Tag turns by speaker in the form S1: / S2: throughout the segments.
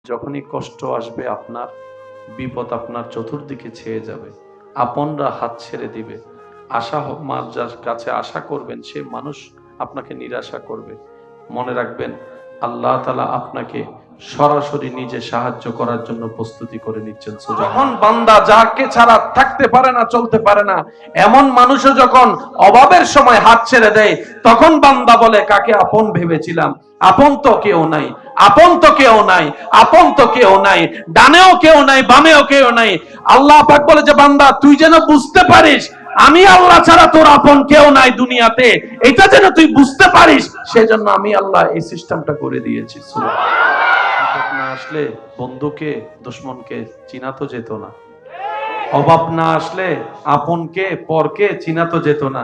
S1: যখনই কষ্ট আসবে আপনার, বিপদ আপনার চতুর্দিকে ছেয়ে যাবে, আপনরা হাত ছেড়ে দিবে, যার কাছে আশা করবেন সে মানুষ আপনাকে নিরাশা করবে, মনে রাখবেন আল্লাহ তাআলা আপনাকে সরাসরি নিজে সাহায্য করার জন্য প্রস্তুতি করে নিচ্ছেন। যখন বান্দা যাকে ছাড়া থাকতে পারে না, চলতে পারে না, এমন মানুষও যখন অভাবের সময় হাত ছেড়ে দেয়, তখন বান্দা বলে কাকে আপন ভেবেছিলাম, আপন তো কেউ নাই, আপন তো কেউ নাই, আপন তো কেউ নাই, ডানেও কেউ নাই, বামেও কেউ নাই। আল্লাহ পাক বলে যে বান্দা তুই যেন বুঝতে পারিস আমি আল্লাহ ছাড়া তোর আপন কেউ নাই দুনিয়াতে, এটা যেন তুই বুঝতে পারিস, সেজন্য আমি আল্লাহ এই সিস্টেমটা করে দিয়েছি। সুবহানাল্লাহ। না আসলে বন্ধুকে দুশমনকে চিনা তো যেত না, অভাব না আসলে আপনকে পরকে চিনা তো যেত না।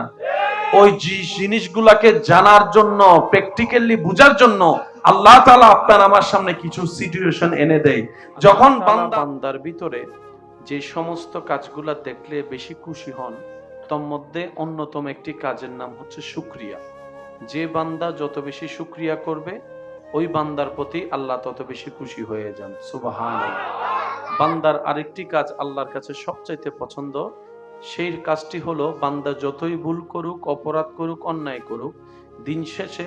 S1: ওই জিনিসগুলাকে জানার জন্য, প্র্যাকটিক্যালি বুঝার জন্য আল্লাহ তাআলা আপনার আমার সামনে কিছু সিচুয়েশন এনে দেয়। যখন বান্দার ভিতরে যে সমস্ত কাজগুলা দেখলে বেশি খুশি হন, তার মধ্যে অন্যতম একটি কাজের নাম হচ্ছে শুকরিয়া। যে বান্দা যত বেশি শুকরিয়া করবে, ওই বান্দার প্রতি আল্লাহ তত বেশি খুশি হয়ে যান। সুবহানাল্লাহ। বান্দার আরেকটি কাজ আল্লাহর কাছে সবচাইতে পছন্দ, সেই কাজটি হলো বান্দা যতই ভুল করুক, অপরাধ করুক, অন্যায় করুক, দিন শেষে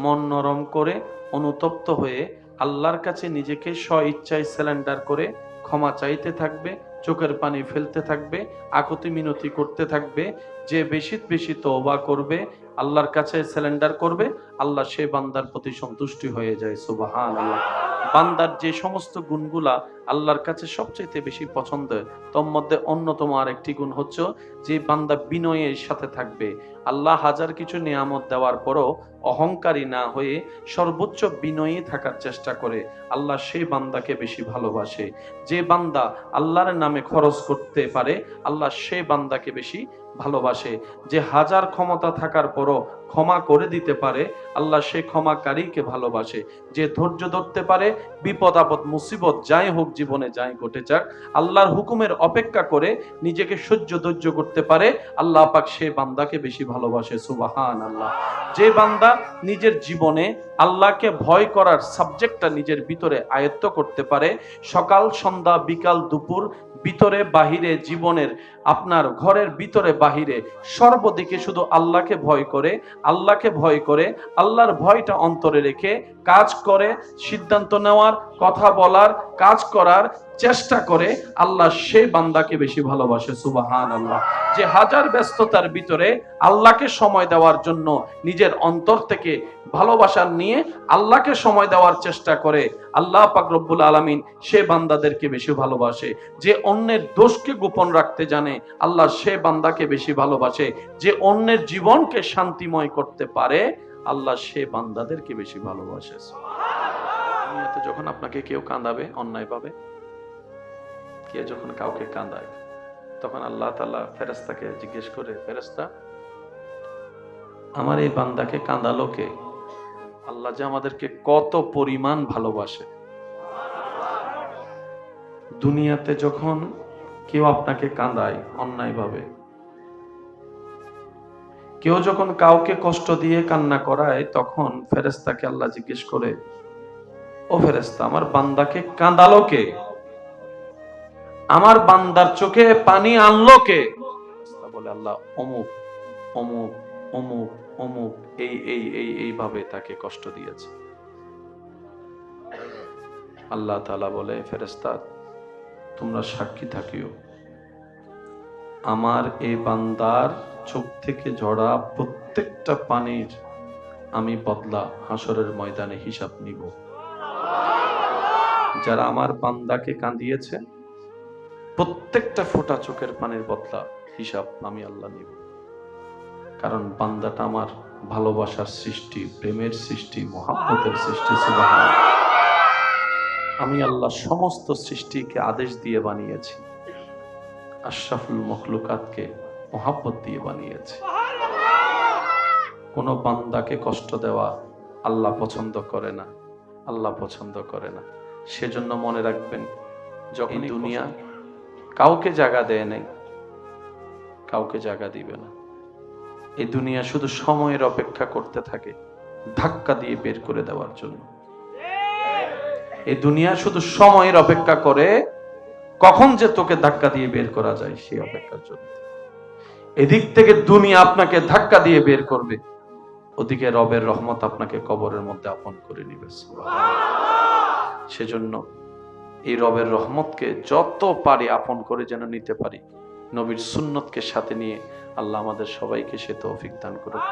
S1: মন নরম করে অনুতপ্ত হয়ে আল্লাহর কাছে নিজেকে স্ব ইচ্ছায় স্যালেন্ডার করে ক্ষমা চাইতে থাকবে, চোখের পানি ফেলতে থাকবে, আকুতি মিনতি করতে থাকবে। যে বেশি বেশি তওবা করবে, আল্লাহর কাছে স্যালেন্ডার করবে, আল্লাহ সে বান্দার প্রতি সন্তুষ্টি হয়ে যায়। সুবহানাল্লাহ। বান্দার যে সমস্ত গুণগুলা আল্লাহর কাছে সবচেয়ে বেশি পছন্দ, তোর মধ্যে অন্যতম আরেকটি গুণ হচ্ছে যে বান্দা বিনয়ের সাথে থাকবে। আল্লাহ হাজার কিছু নিয়ামত দেওয়ার পরও অহংকারী না হয়ে সর্বোচ্চ বিনয়ী থাকার চেষ্টা করে, আল্লাহ সেই বান্দাকে বেশি ভালোবাসে। যে বান্দা আল্লাহর নামে খরচ করতে পারে, আল্লাহ সেই বান্দাকে বেশি ভালোবাসে। যে হাজার ক্ষমতা থাকার পরও ক্ষমা করে দিতে পারে, আল্লাহ সে ক্ষমাকারীকে ভালোবাসে। যে ধৈর্য ধরতে পারে, বিপদ আপদ মুসিবত যাই হোক জীবনে যাই ঘটে যাক, আল্লাহর হুকুমের অপেক্ষা করে নিজেকে সহ্য ধৈর্য করতে পারে, আল্লাহ পাক সে বান্দাকে বেশি ভালোবাসে। সুবহানাল্লাহ। যে বান্দা নিজের জীবনে আল্লাহকে ভয় করার সাবজেক্টটা নিজের ভিতরে আয়ত্ত করতে পারে, সকাল সন্ধ্যা বিকাল দুপুর, ভিতরে বাহিরে, জীবনের আপনার ঘরের ভিতরে বাহিরে সর্বদিকে শুধু আল্লাহকে ভয় করে, আল্লাহকে ভয় করে, আল্লাহর ভয়টা অন্তরে রেখে কাজ করে, সিদ্ধান্ত নেওয়ার, কথা বলার, কাজ করার চেষ্টা করে, আল্লাহ সেই বান্দাকে বেশি ভালোবাসে। সুবহানাল্লাহ। যে হাজার ব্যস্ততার ভিতরে আল্লাহকে সময় দেওয়ার জন্য নিজের অন্তর থেকে ভালোবাসা নিয়ে আল্লাহকে সময় দেওয়ার চেষ্টা করে, আল্লাহ পাক রব্বুল আলামিন সে বান্দাদেরকে বেশি ভালোবাসে। যে অন্যের দোষকে গোপন রাখতে জানে, আল্লাহ সে বান্দাকে বেশি ভালোবাসে। যে অন্যের জীবনকে শান্তিময় করতে পারে, আল্লাহ সে বান্দাদেরকে বেশি ভালোবাসে। দুনিয়াতে যখন আপনাকে কেউ কাঁদাবে অন্যায় পাবে, কে যখন কাউকে কাঁদায়, তখন আল্লাহ তাআলা ফেরেশতাকে জিজ্ঞেস করে, ফেরেশতা আমার এই বান্দাকে কাঁদালো কে? আল্লাহ যে আমাদেরকে কত পরিমাণ ভালোবাসে। দুনিয়াতে যখন কেউ আপনাকে কাঁদায় অন্যায়ভাবে, কেউ যখন কাউকে কষ্ট দিয়ে কান্না করায়, তখন ফেরেশতাকে আল্লাহ জিজ্ঞেস করে, ও ফেরেশতা আমার বান্দাকে কাঁদালো কে? আমার বান্দার চোখে পানি আনলো কে? বলে আল্লাহ অমুক অমুক অমুক অমুক এই এই এই এইভাবে তাকে কষ্ট দিয়েছে। আল্লাহ তাআলা বলে, ফেরেশতা তোমরা সাক্ষী থাকিও, আমার এই বান্দার চোখ থেকে ঝরা প্রত্যেকটা পানির আমি বদলা হাসরের ময়দানে হিসাব নিব। যারা আমার বান্দাকে কাঁদিয়েছে, প্রত্যেকটা ফোঁটা চোখের পানির বদলা হিসাব আমি আল্লাহ নিব। কারণ বান্দাটা আমার ভালোবাসার সৃষ্টি, প্রেমের সৃষ্টি, মহব্বতের সৃষ্টি। সুবহানাল্লাহ। আমি আল্লাহ সমস্ত সৃষ্টিকে আদেশ দিয়ে বানিয়েছি, আশরাফুল মখলুকাতকে মহব্বত দিয়ে বানিয়েছি। কোন বান্দাকে কষ্ট দেওয়া আল্লাহ পছন্দ করে না, আল্লাহ পছন্দ করে না। সেজন্য মনে রাখবেন, যখন দুনিয়া কাউকে জায়গা দেয় নাই, কাউকে জায়গা দিবে না। এই দুনিয়া শুধু সময়ের অপেক্ষা করতে থাকে ধাক্কা দিয়ে বের করে দেওয়ার জন্য। এই দুনিয়া শুধু সময়ের অপেক্ষা করে, কখন যে তোকে ধাক্কা দিয়ে বের করা যায় সেই অপেক্ষার জন্য। এদিক থেকে দুনিয়া আপনাকে ধাক্কা দিয়ে বের করবে, ওদিকে রবের রহমত আপনাকে কবরের মধ্যে আপন করে নিবে। সেজন্য এই রবের রহমতকে যত পারি আপন করে যেন নিতে পারি, নবীর সুন্নতকে সাথে নিয়ে আল্লাহ আমাদের সবাইকে সে তৌফিক দান করুক।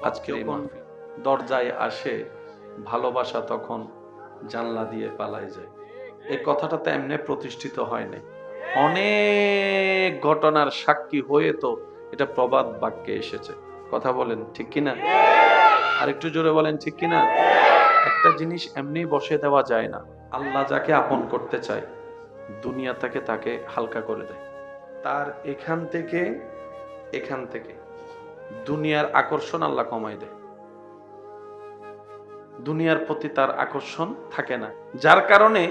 S1: আজকের এই মাহফিল দরজায় আসে ভালোবাসা, তখন জানলা দিয়ে পালায় যায়। এই কথাটা তো এমনি প্রতিষ্ঠিত হয় নাই, অনেক ঘটনার সাক্ষী হয়ে তো এটা প্রবাদ বাক্যে এসেছে। কথা বলেন ঠিক কিনা? আর একটু জোরে বলেন ঠিক কিনা? একটা জিনিস এমনি বসে দেওয়া যায় না। আল্লাহ যাকে আপন করতে চায় দুনিয়া তাকে হালকা করে দেয়। তার এখান থেকে দুনিয়ার আকর্ষণ আল্লাহ কমাই দেয়। দুনিয়ার প্রতি তার আকর্ষণ থাকে না, যার কারণে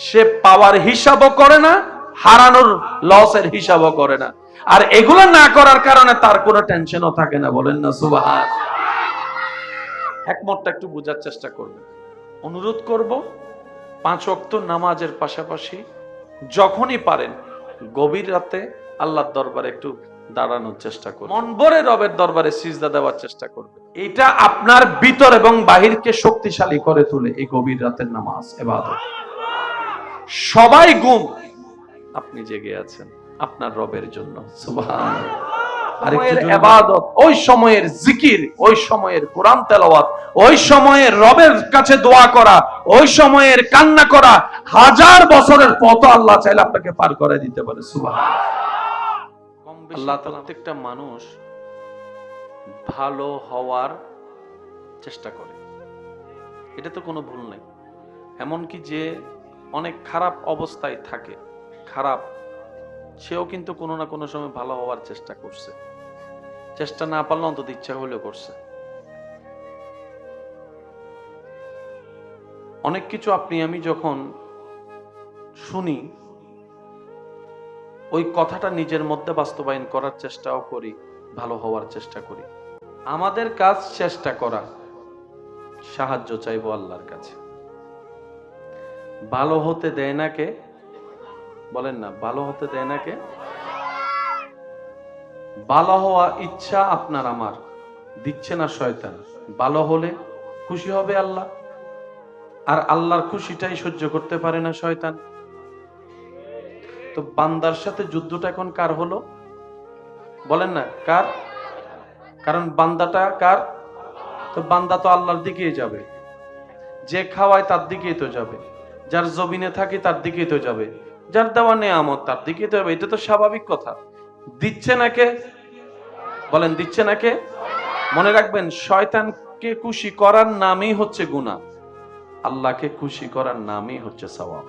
S1: সে পাওয়ার হিসাবও করে না, হারানোর লসের হিসাবও করে না। আর এগুলো না করার কারণে তার কোনো টেনশনও থাকে না। বলেন না সুবহান। একমতটা একটু বোঝার চেষ্টা করবেন। অনুরোধ করব, 5 ওয়াক্ত নামাজের পাশাপাশি যখনই পারেন গভীর রাতে আল্লাহর দরবারে একটু দাঁড়ানোর চেষ্টা করুন, মন ভরে রবের দরবারে সিজদা দেওয়ার চেষ্টা করবেন। এটা আপনার ভিতর এবং বাহিরকে শক্তিশালী করে তোলে। এই গভীর রাতের নামাজ ইবাদত। সবাই ঘুম, আপনি জেগে আছেন আপনার রবের জন্য। সুবহানাল্লাহ। আরেকটু ইবাদত, ওই সময়ের জিকির, ওই সময়ের কোরআন তেলাওয়াত, ওই সময়ের রবের কাছে দোয়া করা, ওই সময়ের কান্না করা, 1000 বছরের পথ আল্লাহ চাইলে আপনাকে পার করে দিতে পারে। সুবহানাল্লাহ। আল্লাহ তাআলা প্রত্যেকটা মানুষ ভালো হওয়ার চেষ্টা করে, এটা তো কোনো ভুল নাই। এমনকি যে অনেক খারাপ অবস্থায় থাকে, খারাপ, সেও কিন্তু কোনো না কোনো সময় ভালো হওয়ার চেষ্টা করছে। চেষ্টা না পারলে অন্তত ইচ্ছা হলেও করছে। অনেক কিছু আপনি আমি যখন শুনি, ওই কথাটা নিজের মধ্যে বাস্তবায়ন করার চেষ্টাও করি, ভালো হওয়ার চেষ্টা করি। আমাদের কাজ চেষ্টা করা, সাহায্য চাইবো আল্লাহর কাছে। ভালো হতে দেয় না কে? বলেন না, ভালো হতে দেয় না কে? ভালো হওয়া ইচ্ছা আপনার আমার, দিচ্ছে না শয়তান। ভালো হলে খুশি হবে আল্লাহ, আর আল্লাহর খুশিটাই সহ্য করতে পারে না শয়তান। তো বান্দার সাথে যুদ্ধটা এখন কার হলো? বলেন না কার? কারণ বান্দাটা কার? তো বান্দা তো আল্লাহর দিকেই যাবে, যে খাওয়ায় তার দিকেই তো যাবে, যার জমিনে থাকে তার দিকেই তো যাবে, যার দেওয়া নেয়ামত তার দিকেই তো যাবে। এটা তো স্বাভাবিক কথা। দিচ্ছে না কে? বলেন দিচ্ছে না কে? মনে রাখবেন, শয়তানকে খুশি করার নামই হচ্ছে গুনাহ, আল্লাহকে খুশি করার নামই হচ্ছে সওয়াব।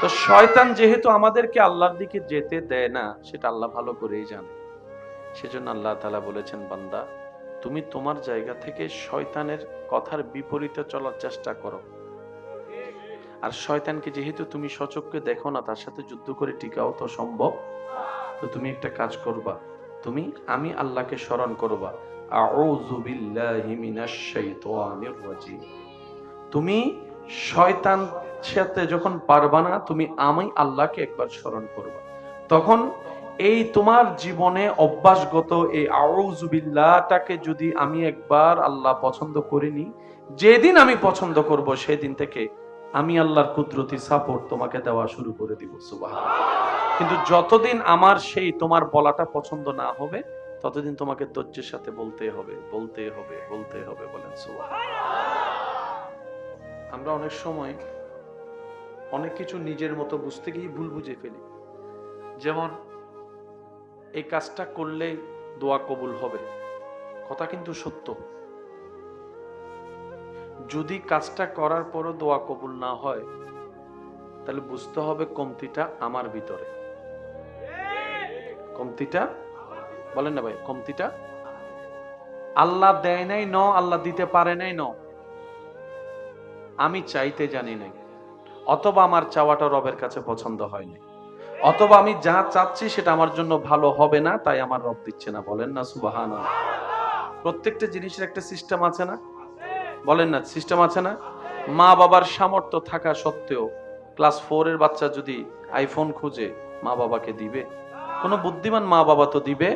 S1: তো শয়তান যেহেতু আমাদেরকে আল্লাহর দিকে যেতে দেয় না, সেটা আল্লাহ ভালো করেই জানে। সেজন্য আল্লাহ তাআলা বলেছেন, বান্দা তুমি তোমার জায়গা থেকে শয়তানের কথার বিপরীতে চলার চেষ্টা করো। আর শয়তানকে যেহেতু তুমি সচক্ষে দেখো না, তার সাথে যুদ্ধ করে টিকাও তো সম্ভব। তো তুমি একটা কাজ করবা, আমি আল্লাহকে স্মরণ করবা, আউযু বিল্লাহি মিনাশ শাইতানির রাজিম। তুমি শয়তান সাথে যখন পারবা না, তুমি আমি আল্লাহকে একবার স্মরণ করবা। তখন এই তোমার জীবনে অভ্যাসগত এই আউযু বিল্লাহটাকে যদি আমি একবার আল্লাহ পছন্দ করিনি, যেদিন আমি পছন্দ করব সেদিন থেকে আমি আল্লাহর কুদরতি সাপোর্ট তোমাকে দেওয়া শুরু করে দিব। সুবহানাল্লাহ। কিন্তু যতদিন আমার সেই তোমার বলাটা পছন্দ না হবে, ততদিন তোমাকে ধৈর্যের সাথে বলতে হবে। বলেন সুবহানাল্লাহ। আমরা অনেক সময় অনেক কিছু নিজের মতো বুঝতে গিয়ে ভুল বুঝে ফেলি। যেমন এই কাজটা করলে দোয়া কবুল হবে, কথা কিন্তু সত্য। যদি কাজটা করার পরও দোয়া কবুল না হয়, তাহলে বুঝতে হবে কমতিটা আমার ভিতরে। কমতিটা, বলেন না ভাই, কমতিটা আল্লাহ দেয় নাই ন, আল্লাহ দিতে পারে নাই ন, আমি চাইতে জানি নাই, অথবা আমার চাওয়াটা রবের কাছে পছন্দ হয়নি, অথবা আমি যা চাচ্ছি সেটা আমার জন্য ভালো হবে না, তাই আমার রব দিচ্ছে না। বলেন না সুবহানাল্লাহ। প্রত্যেকটা জিনিসের একটা সিস্টেম আছে না? বলেন না, সিস্টেম আছে না? মা বাবার সামর্থ্য থাকা সত্ত্বেও ক্লাস 4 এর বাচ্চা যদি আইফোন খুঁজে মা বাবাকে দিবে? কোনো বুদ্ধিমান মা বাবা তো দিবে।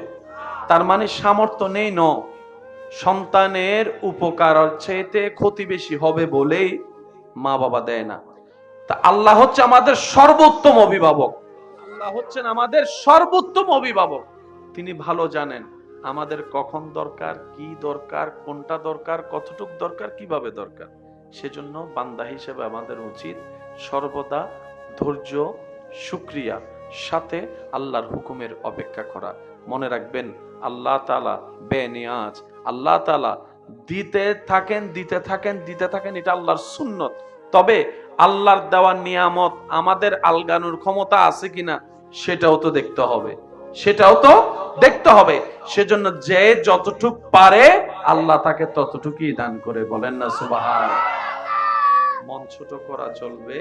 S1: তার মানে সামর্থ্য নেই ন, সন্তানের উপকার চাইতে ক্ষতি বেশি হবে বলেই মা বাবা দেয় না। তা আল্লাহ হচ্ছে আমাদের সর্বোত্তম অভিভাবক, আল্লাহ হচ্ছেন আমাদের সর্বোত্তম অভিভাবক। তিনি ভালো জানেন আমাদের কখন দরকার, কি দরকার, কোনটা দরকার, কতটুক দরকার, কিভাবে দরকার। সেজন্য বান্দা হিসেবে আমাদের উচিত সর্বদা ধৈর্য, শুকরিয়া, সাথে আল্লাহর হুকুমের অপেক্ষা করা। মনে রাখবেন আল্লাহ তাআলা বেনিয়াজ, আল্লাহ তাআলা দিতে থাকেন দিতে থাকেন দিতে থাকেন, এটা আল্লাহর সুন্নত। তবে আল্লাহর দেওয়া নিয়ামত আমাদের আলগানোর ক্ষমতা আছে কিনা সেটাও তো দেখতে হবে, সেটাও তো দেখতে হবে। সেজন্য যে যতটুক পারে আল্লাহ তাকে ততটুকুই দান করে, বলেন না সুবহান। মন ছোট করা চলবে।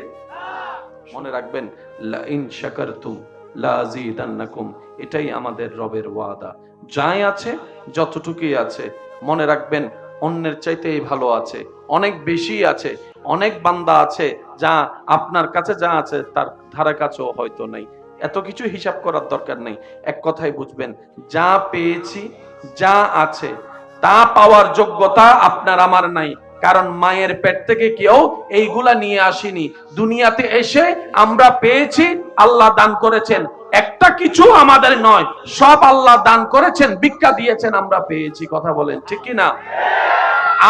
S1: মনে রাখবেন লা ইন শাকারতুম লা আযীদান্নাকুম, এটাই আমাদের রবের ওয়াদা। যাই আছে যতটুকুই আছে মনে রাখবেন অন্যের চাইতেই ভালো আছে, অনেক বেশি আছে। অনেক বান্দা আছে যা আপনার কাছে যা আছে তার ধারে কাছেও হয়তো নেই। এত কিছু হিসাব করার দরকার নেই। এক কথাই বুঝবেন, যা পেয়েছি, যা আছে তা পাওয়ার যোগ্যতা আপনার আমার নাই। কারণ মায়ের পেট থেকে কেউ এইগুলা নিয়ে আসেনি। দুনিয়াতে এসে আমরা পেয়েছি, আল্লাহ দান করেছেন। একটা কিছু আমাদের নয়, সব আল্লাহ দান করেছেন, ভিক্ষা দিয়েছেন, আমরা পেয়েছি। কথা বলেন ঠিক কি না?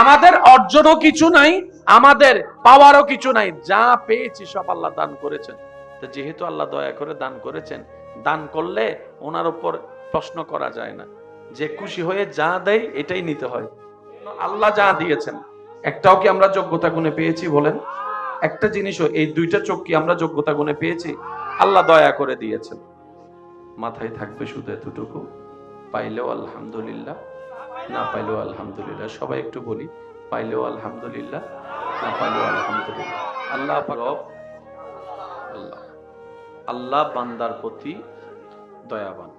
S1: আমাদের অর্জনও কিছু নাই, আমাদের পাওয়ারও কিছু নাই। যা পেয়েছি সব আল্লাহ দান করেছেন। তো যেহেতু আল্লাহ দয়া করে দান করেছেন, দান করলে ওনার উপর প্রশ্ন করা যায় না। যে খুশি হয়ে যা দেয় এটাই নিতে হয়। আল্লাহ যা দিয়েছেন একটাও কি আমরা যোগ্যতা গুণে পেয়েছি? বলেন। একটা জিনিসও, এই দুইটা চোখ কি আমরা যোগ্যতা গুণে পেয়েছি? আল্লাহ দয়া করে দিয়েছেন। মাথায় থাকবে শুধু এতটুকু, পাইলেও আলহামদুলিল্লাহ, না পাইলেও আলহামদুলিল্লাহ। সবাই একটু বলি, পাইলেও আলহামদুলিল্লাহ, না পাইলেও আলহামদুলিল্লাহ। আল্লাহ পাক, আল্লাহ আল্লাহ বান্দার প্রতি দয়াবান।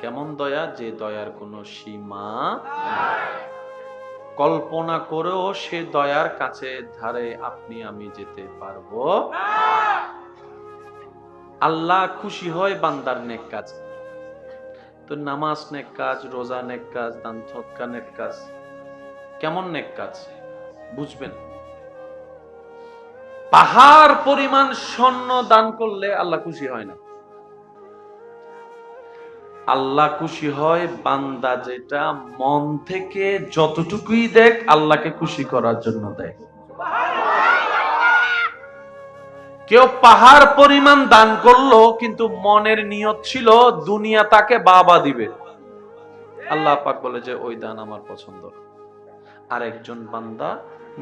S1: কেমন দয়া? যে দয়ার কোনো সীমা নাই। কল্পনা করেও সে দয়ার কাছে ধারে আপনি আমি যেতে পারবো। আল্লাহ খুশি হয় বান্দার নেক কাজ। তো নামাজ নেক কাজ, রোজা নেক কাজ, দান সদকা নেক কাজ। কেমন নেক কাজ বুঝবেন? পাহাড় পরিমাণ স্বর্ণ দান করলে আল্লাহ খুশি হয় না। আল্লাহ খুশি হয় বান্দা যেটা মন থেকে যতটুকুই দেখ আল্লাহকে খুশি করার জন্য দেয়। কেউ পাহাড় পরিমাণ দান করলো কিন্তু মনের নিয়ত ছিল দুনিয়া তাকে বাবা দিবে, আল্লাহ পাক বলে যে ওই দান আমার পছন্দ। আর একজন বান্দা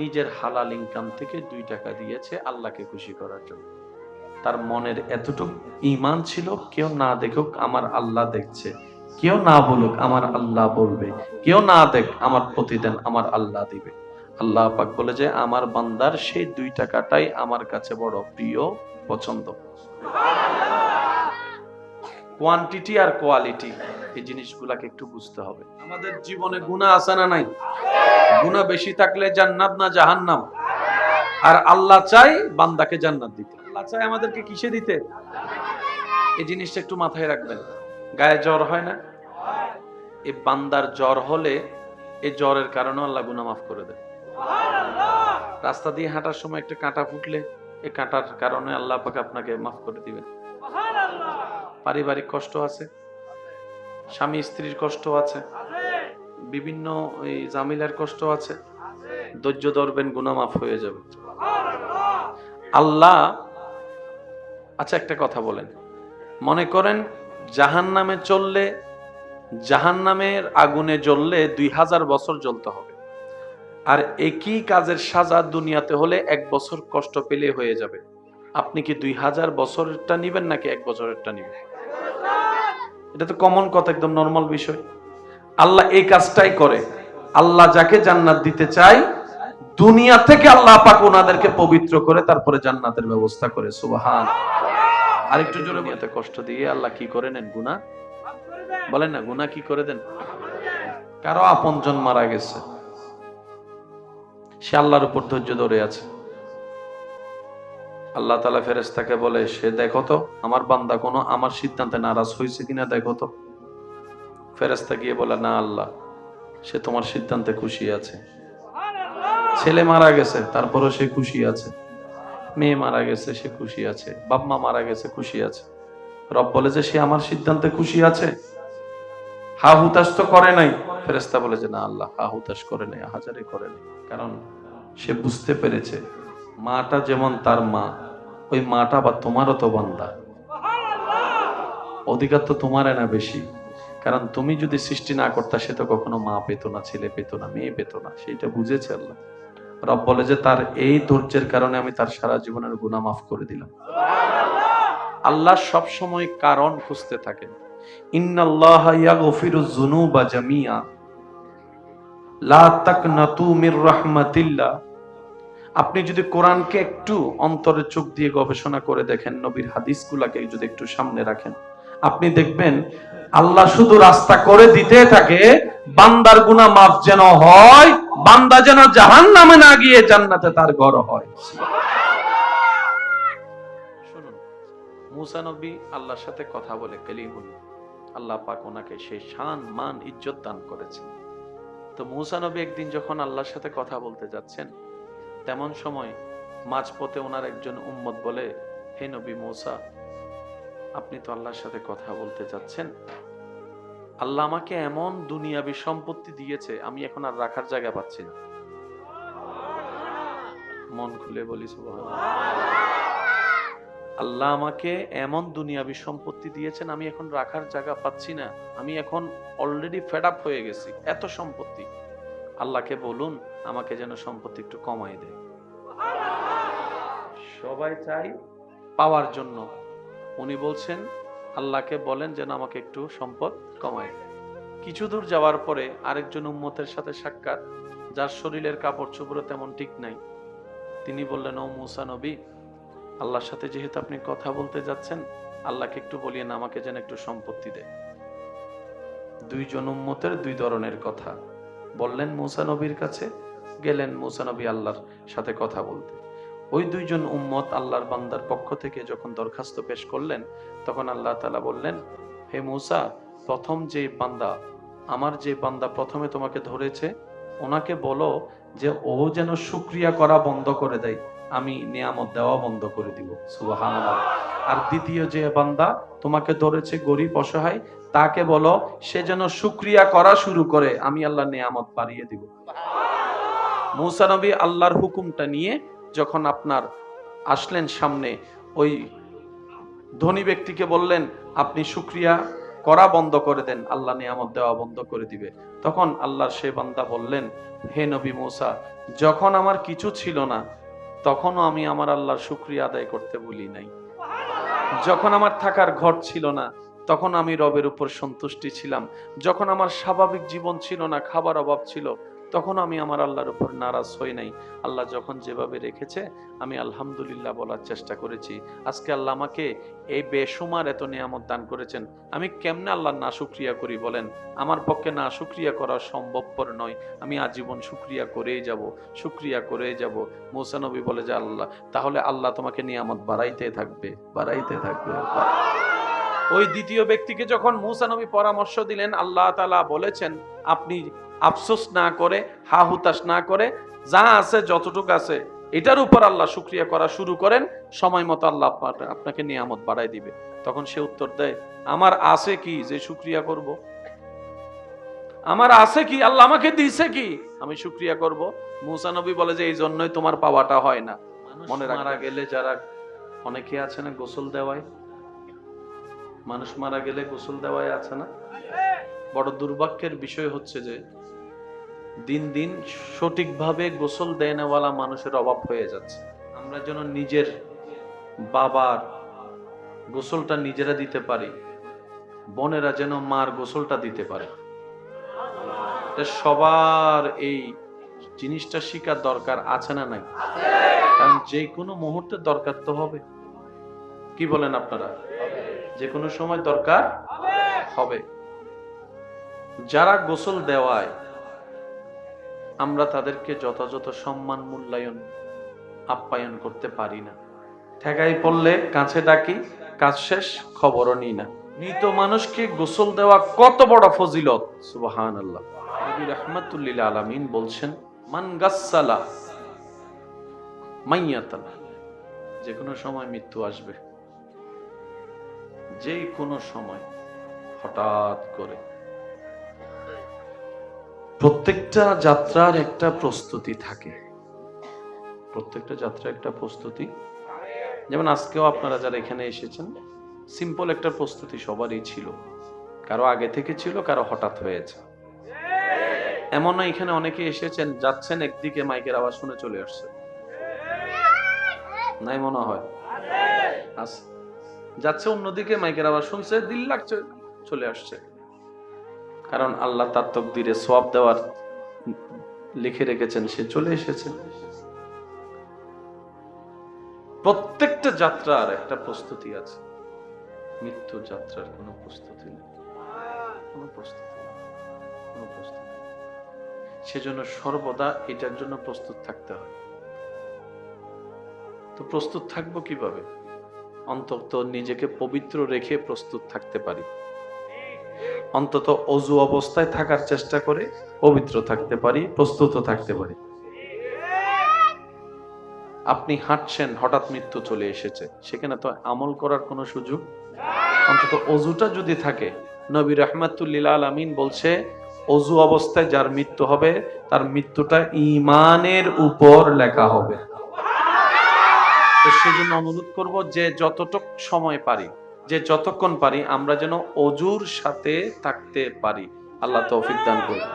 S1: নিজের হালাল ইনকাম থেকে 2 টাকা দিয়েছে আল্লাহকে খুশি করার জন্য। তার মনের এতটুকু ঈমান ছিল, কেউ না দেখুক আমার আল্লাহ দেখছে, কেউ না বলুক আমার আল্লাহ বলবে, কেউ না দেখ আমার প্রতিদান আমার আল্লাহ দিবে। আল্লাহ পাক বলে যে আমার বান্দার সেই 2 টাকাটাই আমার কাছে বড় প্রিয়, পছন্দ। কোয়ান্টিটি আর কোয়ালিটি, এই জিনিসগুলাকে একটু বুঝতে হবে। আমাদের জীবনে গুনাহ আছে না নাই? গুনাহ বেশি থাকলে জান্নাত না জাহান্নাম? আর আল্লাহ চাই বান্দাকে জান্নাত দিতে। আল্লাহ চাই আমাদেরকে কিসে দিতে? এই জিনিসটা একটু মাথায় রাখবেন। গায়ে জ্বর হয় না? এই বান্দার জ্বর হলে এই জ্বরের কারণে আল্লাহ গুনাহ মাফ করে দেয়। রাস্তা দিয়ে হাঁটার সময় একটা কাঁটা ফুটলে এই কাঁটার কারণে আল্লাহ পাক আপনাকে মাফ করে দিবেন। পারিবারিক কষ্ট আছে, স্বামী স্ত্রীর কষ্ট আছে, বিভিন্ন এই জামিলার কষ্ট আছে, ধৈর্য ধরবেন, গুনাহ মাফ হয়ে যাবে। আল্লাহ, আচ্ছা একটা কথা বলেন, মনে করেন জাহান্নামে চললে, জাহান্নামের আগুনে জ্বললে 2000 বছর জ্বলতে হবে। আর একই কাজের সাজা দুনিয়াতে হলে 1 বছর কষ্ট পেলে হয়ে যাবে। আপনি কি 2000 বছরেরটা নিবেন নাকি 1 বছরেরটা নিবেন? এটা তো কমন কথা, একদম নরমাল বিষয়। আল্লাহ এই কাজটাই করে। আল্লাহ যাকে জান্নাত দিতে চায় দুনিয়া থেকে আল্লাহ পাক ওনাদেরকে পবিত্র করে তারপরে জান্নাতের ব্যবস্থা করে। সুবহান। আরেকটু জোরে বলতে, কষ্ট দিয়ে আল্লাহ কি করে নেন? গুনাহ বলেন না, গুনাহ কি করে দেন? কারো আপনজন মারা গেছে, সে আল্লাহর উপর ধৈর্য ধরে আছে, আল্লাহ তাআলা ফেরেশতাকে বলে, সে দেখো তো আমার বান্দা কোনো আমার সিদ্ধান্তে নারাজ হয়েছে কিনা দেখো তো। ফেরেশতা গিয়ে বলে, না আল্লাহ, সে তোমার সিদ্ধান্তে খুশি আছে। ছেলে মারা গেছে তারপরও সে খুশি আছে, মেয়ে মারা গেছে সে খুশি আছে, বাপ মা মারা গেছে খুশি আছে। রব বলে যে সে আমার সিদ্ধান্তে খুশি আছে, হা হুতাশ তো করে নাই। ফেরেশতা বলে যে না আল্লাহ, হা হুতাশ করে নাই, হাজারে করে নাই। কারণ সে বুঝতে পেরেছে মাটা যেমন তার মা, ওই মাটা বা তোমারও তো বান্দা, অধিকার তো তোমার না বেশি। কারণ তুমি যদি সৃষ্টি না করতা সে তো কখনো মা পেত না, ছেলে পেত না, মেয়ে পেত না। সেইটা বুঝেছে আল্লাহ। রব বলে যে তার এই ধৈর্যের কারণে আমি তার সারা জীবনের গুনাহ মাফ করে দিলাম। আল্লাহ সব সময় কারণ খুঁজতে থাকেন। ইন্নাল্লাহা ইয়াগফিরুয যুনুবা জামিআ লা তাকনাতু মির রাহমাতিল্লাহ। আপনি যদি কোরআনকে একটু অন্তরে চোখ দিয়ে গবেষণা করে দেখেন, নবীর হাদিসগুলোকে যদি একটু সামনে রাখেন, আপনি দেখবেন আল্লাহ শুধু রাস্তা করে দিতে থাকে বান্দার গুনাহ মাফ যেন হয়, বান্দা যেন জাহান্নামে না গিয়ে জান্নাতে তার ঘর হয়। শুনুন, মুসা নবী আল্লাহর সাথে কথা বলে কালিমুল, আল্লাহ পাক ওনাকে সেই শান মান ইজ্জত দান করেছেন। তো মুসা নবী একদিন যখন আল্লাহর সাথে কথা বলতে যাচ্ছেন, তেমন সময় মাঝপথে ওনার একজন উম্মত বলে, হে নবী মুসা, আপনি তো আল্লাহর সাথে কথা বলতে যাচ্ছেন, আল্লাহ আমাকে এমন দুনিয়াবি সম্পত্তি দিয়েছে আমি এখন আর রাখার জায়গা পাচ্ছি না। মন খুলে বলি সুবহানাল্লাহ। আল্লাহ আমাকে এমন দুনিয়াবি সম্পত্তি দিয়েছেন আমি এখন রাখার জায়গা পাচ্ছি না, আমি এখন অলরেডি ফেড আপ হয়ে গেছি, এত সম্পত্তি। আল্লাহকে বলুন আমাকে যেন সম্পত্তি একটু কমাই দেয়। সবাই চাই পাওয়ার জন্য, উনি বলছেন আল্লাহকে বলেন যেন আমাকে একটু সম্পদ কমায়। কিছু দূর যাওয়ার পরে আরেকজন উম্মতের সাথে সাক্ষাৎ, যার শরীরের কাপড় চোপড় তেমন ঠিক নাই। তিনি বললেন, ও মুসা নবী, আল্লাহর সাথে যেহেতু আপনি কথা বলতে যাচ্ছেন, আল্লাহকে একটু বলিয়েন আমাকে যেন একটু সম্পত্তি দেয়। দুইজন উম্মতের দুই ধরনের কথা বললেন মুসা নবীর কাছে। গেলেন মুসা নবী আল্লাহর সাথে কথা বলতে। ওই দুইজন উম্মত আল্লাহর বান্দার পক্ষ থেকে যখন দরখাস্ত পেশ করলেন, তখন আল্লাহ তাআলা বললেন, হে মুসা, প্রথম যে বান্দা, আমার যে বান্দা প্রথমে তোমাকে ধরেছে, ওনাকে বলো যে ও যেন শুকরিয়া করা বন্ধ করে দেয়, আমি নিয়ামত দেওয়া বন্ধ করে দিব। সুবহানাল্লাহ। আর দ্বিতীয় যে বান্দা তোমাকে ধরেছে গরিব অসহায়, তাকে বলো সে যেন শুকরিয়া করা শুরু করে, আমি আল্লাহ নিয়ামত বাড়িয়ে দিব। মুসা নবী আল্লাহর হুকুমটা নিয়ে যখন আপনার আসলেন সামনে, ওই ধনী ব্যক্তিকে বললেন আপনি শুকরিয়া করা বন্ধ করে দেন, আল্লাহ নিয়ামত দেওয়া বন্ধ করে দিবে। তখন আল্লাহর সে বান্দা বললেন, হে নবী মুসা, যখন আমার কিছু ছিল না তখনও আমি আমার আল্লাহর শুকরিয়া আদায় করতে ভুলি নাই। যখন আমার থাকার ঘর ছিল না তখন আমি রবের উপর সন্তুষ্টি ছিলাম। যখন আমার স্বাভাবিক জীবন ছিল না, খাবার অভাব ছিল, তখন আমি আমার আল্লাহর উপর নারাজ হই নাই। আল্লাহ যখন যেভাবে রেখেছে আমি আলহামদুলিল্লাহ বলার চেষ্টা করেছি। আজকে আল্লাহ আমাকে এই বেশুমার এত নিয়ামত দান করেছেন, আমি কেমনে আল্লাহর না শুকরিয়া করি বলেন? আমার পক্ষে না শুকরিয়া করা সম্ভবপর নয়। আমি আজীবন শুকরিয়া করেই যাব, শুকরিয়া করেই যাব। মুসা নবী বলে যে আল্লাহ, তাহলে আল্লাহ তোমাকে নিয়ামত বাড়াইতে থাকবে, বাড়াইতে থাকবে। ওই দ্বিতীয় ব্যক্তিকে যখন মুসা নবী পরামর্শ দিলেন, আল্লাহ তাআলা বলেছেন আপনি আফসোস না করে, হা হুতাশ না করে, যা আছে যতটুকু আছে এটার উপর আল্লাহ শুকরিয়া করা শুরু করেন, সময় মতো আল্লাহ আপনাকে নিয়ামত বাড়াই দিবে। তখন সে উত্তর দেয়, আমার আছে কি যে শুকরিয়া করব? আমার আছে কি? আল্লাহ আমাকে দিয়েছে কি আমি শুকরিয়া করব? মুসা নবী বলে যে এই জন্যই তোমার পাওয়াটা হয় না। মনে মারা গেলে যারা অনেকে আছে না গোসল দেওয়ায়, মানুষ মারা গেলে গোসল দেওয়ায় আছে না, বড় দুর্ভাগ্যের বিষয় হচ্ছে যে দিন দিন সঠিকভাবে গোসল দেয় নাওয়ালা মানুষের অভাব হয়ে যাচ্ছে। আমরা যেন নিজের বাবার গোসলটা নিজেরা দিতে পারি, বোনেরা যেন মার গোসলটা দিতে পারে। সবার এই জিনিসটা শিকার দরকার আছে না নাই? কারণ যে কোনো মুহূর্তে দরকার তো হবে। কি বলেন আপনারা? যে কোনো সময় দরকার হবে। যারা গোসল দেওয়ায় আমরা তাদেরকে যথাযথ সম্মান মূল্যায়ন আপ্যায়ন করতে পারি না। ঠেকাই পড়লে কাছে ডাকি, কাজ শেষ খবরও নিই না। মৃত মানুষকে গোসল দেওয়া কত বড় ফজিলত, সুবহানাল্লাহ। নবী রাহমাতুল লিল আলামিন বলছেন, মান গাসসালা মাইয়াতান, যে কোনো সময় মৃত্যু আসবে, যে কোনো সময়, হঠাৎ করে। প্রত্যেকটা যাত্রার একটা প্রস্তুতি থাকে, প্রত্যেকটা যাত্রার একটা প্রস্তুতি। যেমন আজকেও আপনারা যারা এখানে এসেছেন, সিম্পল একটা প্রস্তুতি সবারই ছিল, কারো আগে থেকে ছিল, কারো হঠাৎ হয়েছে। এমন না এখানে অনেকে এসেছেন, যাচ্ছেন একদিকে মাইকের আওয়াজ শুনে চলে আসছে, নাই মনে হয় যাচ্ছে অন্যদিকে মাইকের আওয়াজ শুনছে, দিল লাগছে, চলে আসছে। কারণ আল্লাহ তার তাকদীরে সওয়াব দেওয়ার লিখে রেখেছেন, সে চলে এসেছে। প্রত্যেকটা যাত্রার একটা প্রস্তুতি আছে, মৃত্যু যাত্রার কোনো প্রস্তুতি নেই, কোনো প্রস্তুতি নেই, কোনো প্রস্তুতি নেই। সেজন্য সর্বদা এটার জন্য প্রস্তুত থাকতে হয়। তো প্রস্তুত থাকবো কিভাবে? অন্তত নিজেকে পবিত্র রেখে প্রস্তুত থাকতে পারি, অন্তত অজু অবস্থায় থাকার চেষ্টা করে পবিত্র থাকতে পারি, প্রস্তুত থাকতে পারি। আপনি হাঁটছেন, হঠাৎ মৃত্যু চলে এসেছে, সেখানে তো আমল করার কোনো সুযোগ, অন্তত অজুটা যদি থাকে। নবী রাহমাতুল লিল আলামিন বলছে, অজু অবস্থায় যার মৃত্যু হবে, তার মৃত্যুটা ঈমানের উপর লেখা হবে। তো সেজন্য অনুরোধ করব, যে যতটুক সময় পারি, যে যতক্ষণ পারি, আমরা যেন অজুর সাথে থাকতে পারি। আল্লাহ তৌফিক দান করুন।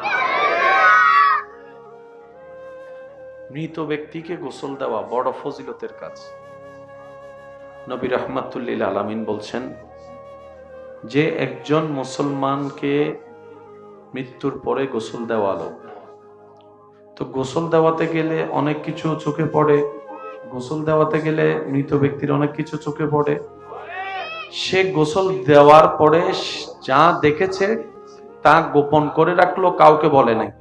S1: মৃত ব্যক্তিকে গোসল দেওয়া বড় ফজিলতের কাজ। নবী রাহমাতুল লিল আলামিন বলছেন, যে একজন মুসলমানকে মৃত্যুর পরে গোসল দেওয়ালো, তো গোসল দেওয়াতে গেলে অনেক কিছু চোখে পড়ে, গোসল দেওয়াতে গেলে মৃত ব্যক্তির অনেক কিছু চোখে পড়ে। সে গোসল দেওয়ার পরে যা দেখেছে তা গোপন করে রাখলো, কাউকে বলে নাই।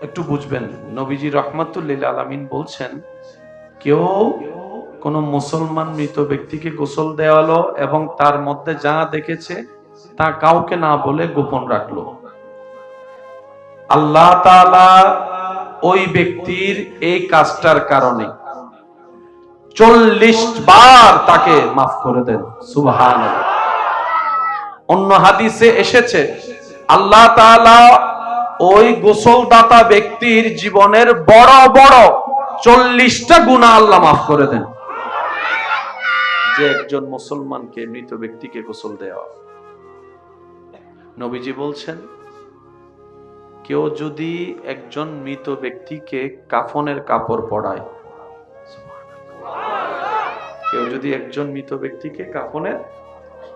S1: একটু বুঝবেন, নবীজি রাহমাতুল লিল আলামিন বলছেন, কেউ কোন মুসলমান মৃত ব্যক্তিকে গোসল দেওয়ালো এবং তার মধ্যে যা দেখেছে তা কাউকে না বলে গোপন রাখলো, আল্লাহ তাআলা ওই ব্যক্তির এই কাজটার কারণে 40 বার তাকে মাফ করে দেন। সুবহানাল্লাহ। অন্য হাদিসে এসেছে, আল্লাহ তাআলা ওই গোসলদাতা ব্যক্তির জীবনের বড় বড় 40টা গুনাহ আল্লাহ মাফ করে দেন, যে একজন মুসলমানকে, মৃত ব্যক্তিকে গোসল দেওয়া। নবীজি বলছেন, কেউ যদি একজন মৃত ব্যক্তিকে কাফনের কাপড় পরায়, কেউ যদি একজন মৃত ব্যক্তিকে কাফনের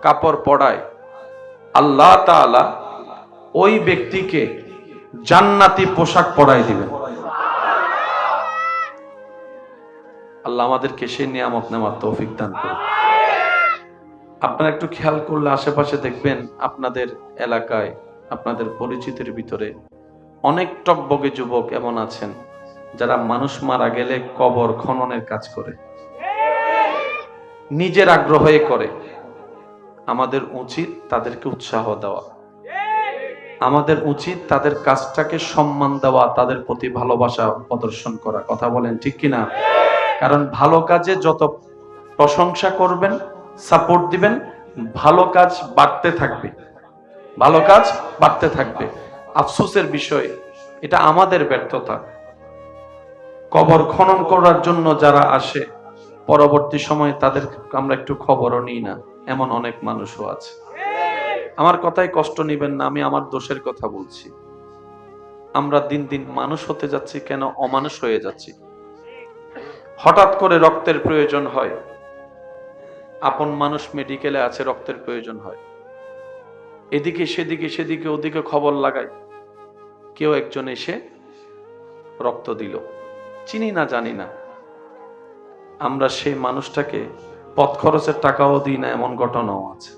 S1: কাপড় পরায়, আল্লাহ তাআলা ওই ব্যক্তিকে জান্নাতি পোশাক পরাই দিবেন। আল্লাহ আমাদেরকে সেই নিয়ামত নেওয়ার তৌফিক দান করুন। আপনারা একটু খেয়াল করলে আশেপাশে দেখবেন, আপনাদের এলাকায়, আপনাদের পরিচিতের ভিতরে অনেক টকবগে যুবক এমন আছেন, যারা মানুষ মারা গেলে কবর খননের কাজ করে, নিজের আগ্রহে করে। আমাদের উচিত তাদেরকে উৎসাহ দেওয়া, আমাদের উচিত তাদের কাজটাকে সম্মান দেওয়া, তাদের প্রতি ভালোবাসা প্রদর্শন করা। কথা বলেন ঠিক কিনা? কারণ ভালো কাজে যত প্রশংসা করবেন, সাপোর্ট দিবেন, ভালো কাজ বাড়তে থাকবে, ভালো কাজ বাড়তে থাকবে। আফসোসের বিষয়, এটা আমাদের ব্যর্থতা। কবর খনন করার জন্য যারা আসে, পরবর্তী সময়ে তাদের আমরা একটু খবরও নিই না, এমন অনেক মানুষও আছে। আমার কথায় কষ্ট নেবেন না, আমি আমার দোষের কথা বলছি। আমরা দিন দিন মানুষ হতে যাচ্ছি, কেন অমানুষ হয়ে যাচ্ছি। হঠাৎ করে রক্তের প্রয়োজন হয়, আপন মানুষ মেডিকেলে আছে, রক্তের প্রয়োজন হয়, এদিকে সেদিকে সেদিকে ওদিকে খবর লাগাই, কেউ একজন এসে রক্ত দিল, চিনি না জানি না, আমরা সেই মানুষটাকে পথ খরচের টাকাও দিই না, এমন ঘটনাও আছে।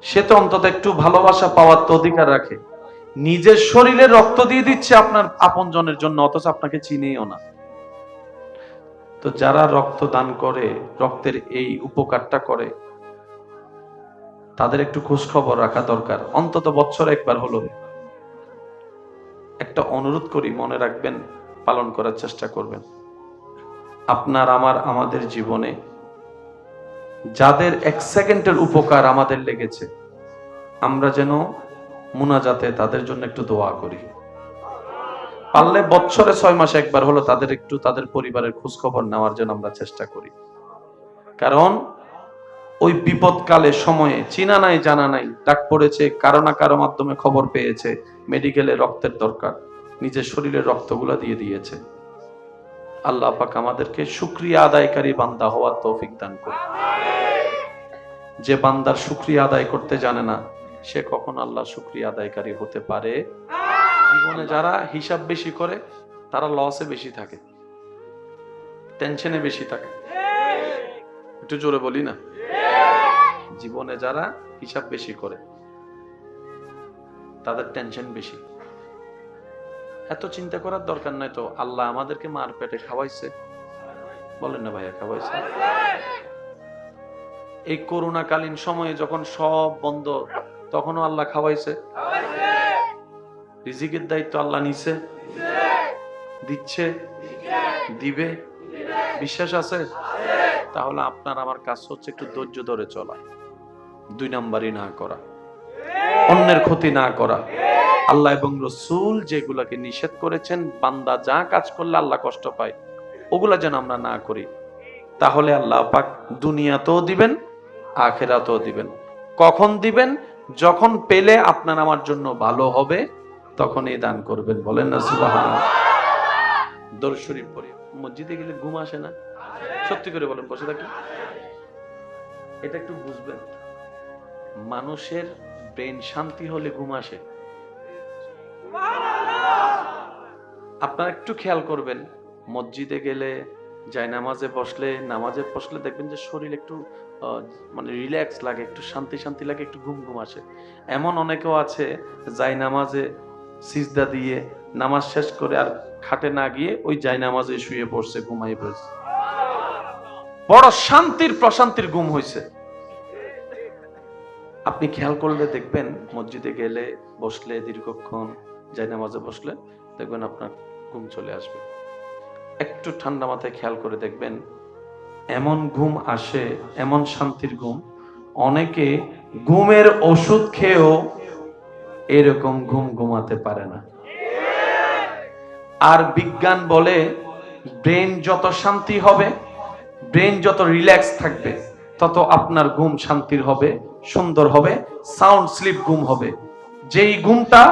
S1: সে তো অন্তত একটু ভালোবাসা পাওয়ার তো অধিকার রাখে। নিজের শরীরে রক্ত দিয়ে দিচ্ছে আপনার আপনজনের জন্য, অথচ আপনাকে চিনেও না। তো যারা রক্ত দান করে, রক্তের এই উপকারটা করে, তাদের একটু খোঁজ খবর রাখা দরকার, অন্তত বছরে একবার হলো। একটা অনুরোধ করি, মনে রাখবেন, পালন করার চেষ্টা করবেন। আপনার আমাদের জীবনে যাদের 1 সেকেন্ডের উপকার আমাদের লেগেছে, আমরা যেন মুনাজাতে তাদের জন্য একটু দোয়া করি। পারলে বছরে 6 মাসে একবার হলো তাদের পরিবারের খোঁজ খবর নেওয়ার জন্য আমরা চেষ্টা করি। কারণ ওই বিপদকালে সময়ে চিনা নাই জানা নাই, ডাক পড়েছে, কারো না কারো মাধ্যমে খবর পেয়েছে মেডিকেলে রক্তের দরকার, নিজের শরীরের রক্তগুলা দিয়ে দিয়েছে। আল্লাহ পাক আমাদেরকে শুকরিয়া আদায়কারী বান্দা হওয়ার তৌফিক দান করুন। যে বান্দার শুকরিয়া আদায় করতে জানে না, সে কখন আল্লাহ শুকরিয়া আদায়কারী হতে পারে? জীবনে যারা হিসাব বেশি করে তারা লসে বেশি থাকে, টেনশনে বেশি থাকে। একটু জোরে বলি না? জীবনে যারা হিসাব বেশি করে তাদের টেনশন বেশি। এত চিন্তা করার দরকার নাই তো, আল্লাহ আমাদেরকে মার পেটে খাওয়াইছে, বলেন না ভাইয়া, খাওয়াইছে। এই করোনাকালীন সময়ে যখন সব বন্ধ, তখনও আল্লাহ খাওয়াইছে। রিজিকের দায়িত্ব আল্লাহ নিছে, দিচ্ছে, দিবে, বিশ্বাস আছে। তাহলে আপনার আমার কাজ হচ্ছে একটু ধৈর্য ধরে চলা, 2 নাম্বারই না করা, অন্যের ক্ষতি না করা। আল্লাহ এবং রাসূল যেগুলাকে নিষেধ করেছেন, বান্দা যা কাজ করলে আল্লাহ কষ্ট পায়, ওগুলা যেন আমরা না করি। তাহলে আল্লাহ পাক দুনিয়াতেও দিবেন, আখিরাতেও দিবেন। কখন দিবেন? যখন পেলে আপনার আমার জন্য ভালো হবে, তখনই দান করবেন। বলেন না সুবহানাল্লাহ। দরুদ শরীফ পড়ি। মসজিদে গেলে ঘুম আসে না? সত্যি করে বলেন, বসে থাকি। এটা একটু বুঝবেন, মানুষের ব্রেন শান্তি হলে ঘুম আসে। আপনারা একটু খেয়াল করবেন, মসজিদে গেলে, নামাজে বসলে দেখবেন যে শরীর একটু মানে রিল্যাক্স লাগে, একটু শান্তি শান্তি লাগে, একটু ঘুম ঘুম আসে। এমন অনেকেও আছে নামাজে সিজদা দিয়ে নামাজ শেষ করে আর খাটে না গিয়ে ওই নামাজে শুয়ে পড়ছে, ঘুমাই পড়ছে, বড় শান্তির প্রশান্তির ঘুম হয়েছে। আপনি খেয়াল করলে দেখবেন, মসজিদে গেলে বসলে দীর্ঘক্ষণ নামাজে বসলে দেখবেন আপনার ঘুম চলে আসবে। একটু ঠান্ডা মাথায় খেয়াল করে দেখবেন, এমন ঘুম আসে, এমন শান্তির ঘুম, অনেকে ঘুমের ওষুধ খেয়েও এরকম ঘুম ঘুমাতে পারে না। আর বিজ্ঞান বলে, ব্রেন যত শান্তি হবে, ব্রেন যত রিল্যাক্স থাকবে, তত আপনার ঘুম শান্তির হবে, সুন্দর হবে, সাউন্ড স্লিপ ঘুম হবে। যেই ঘুমটা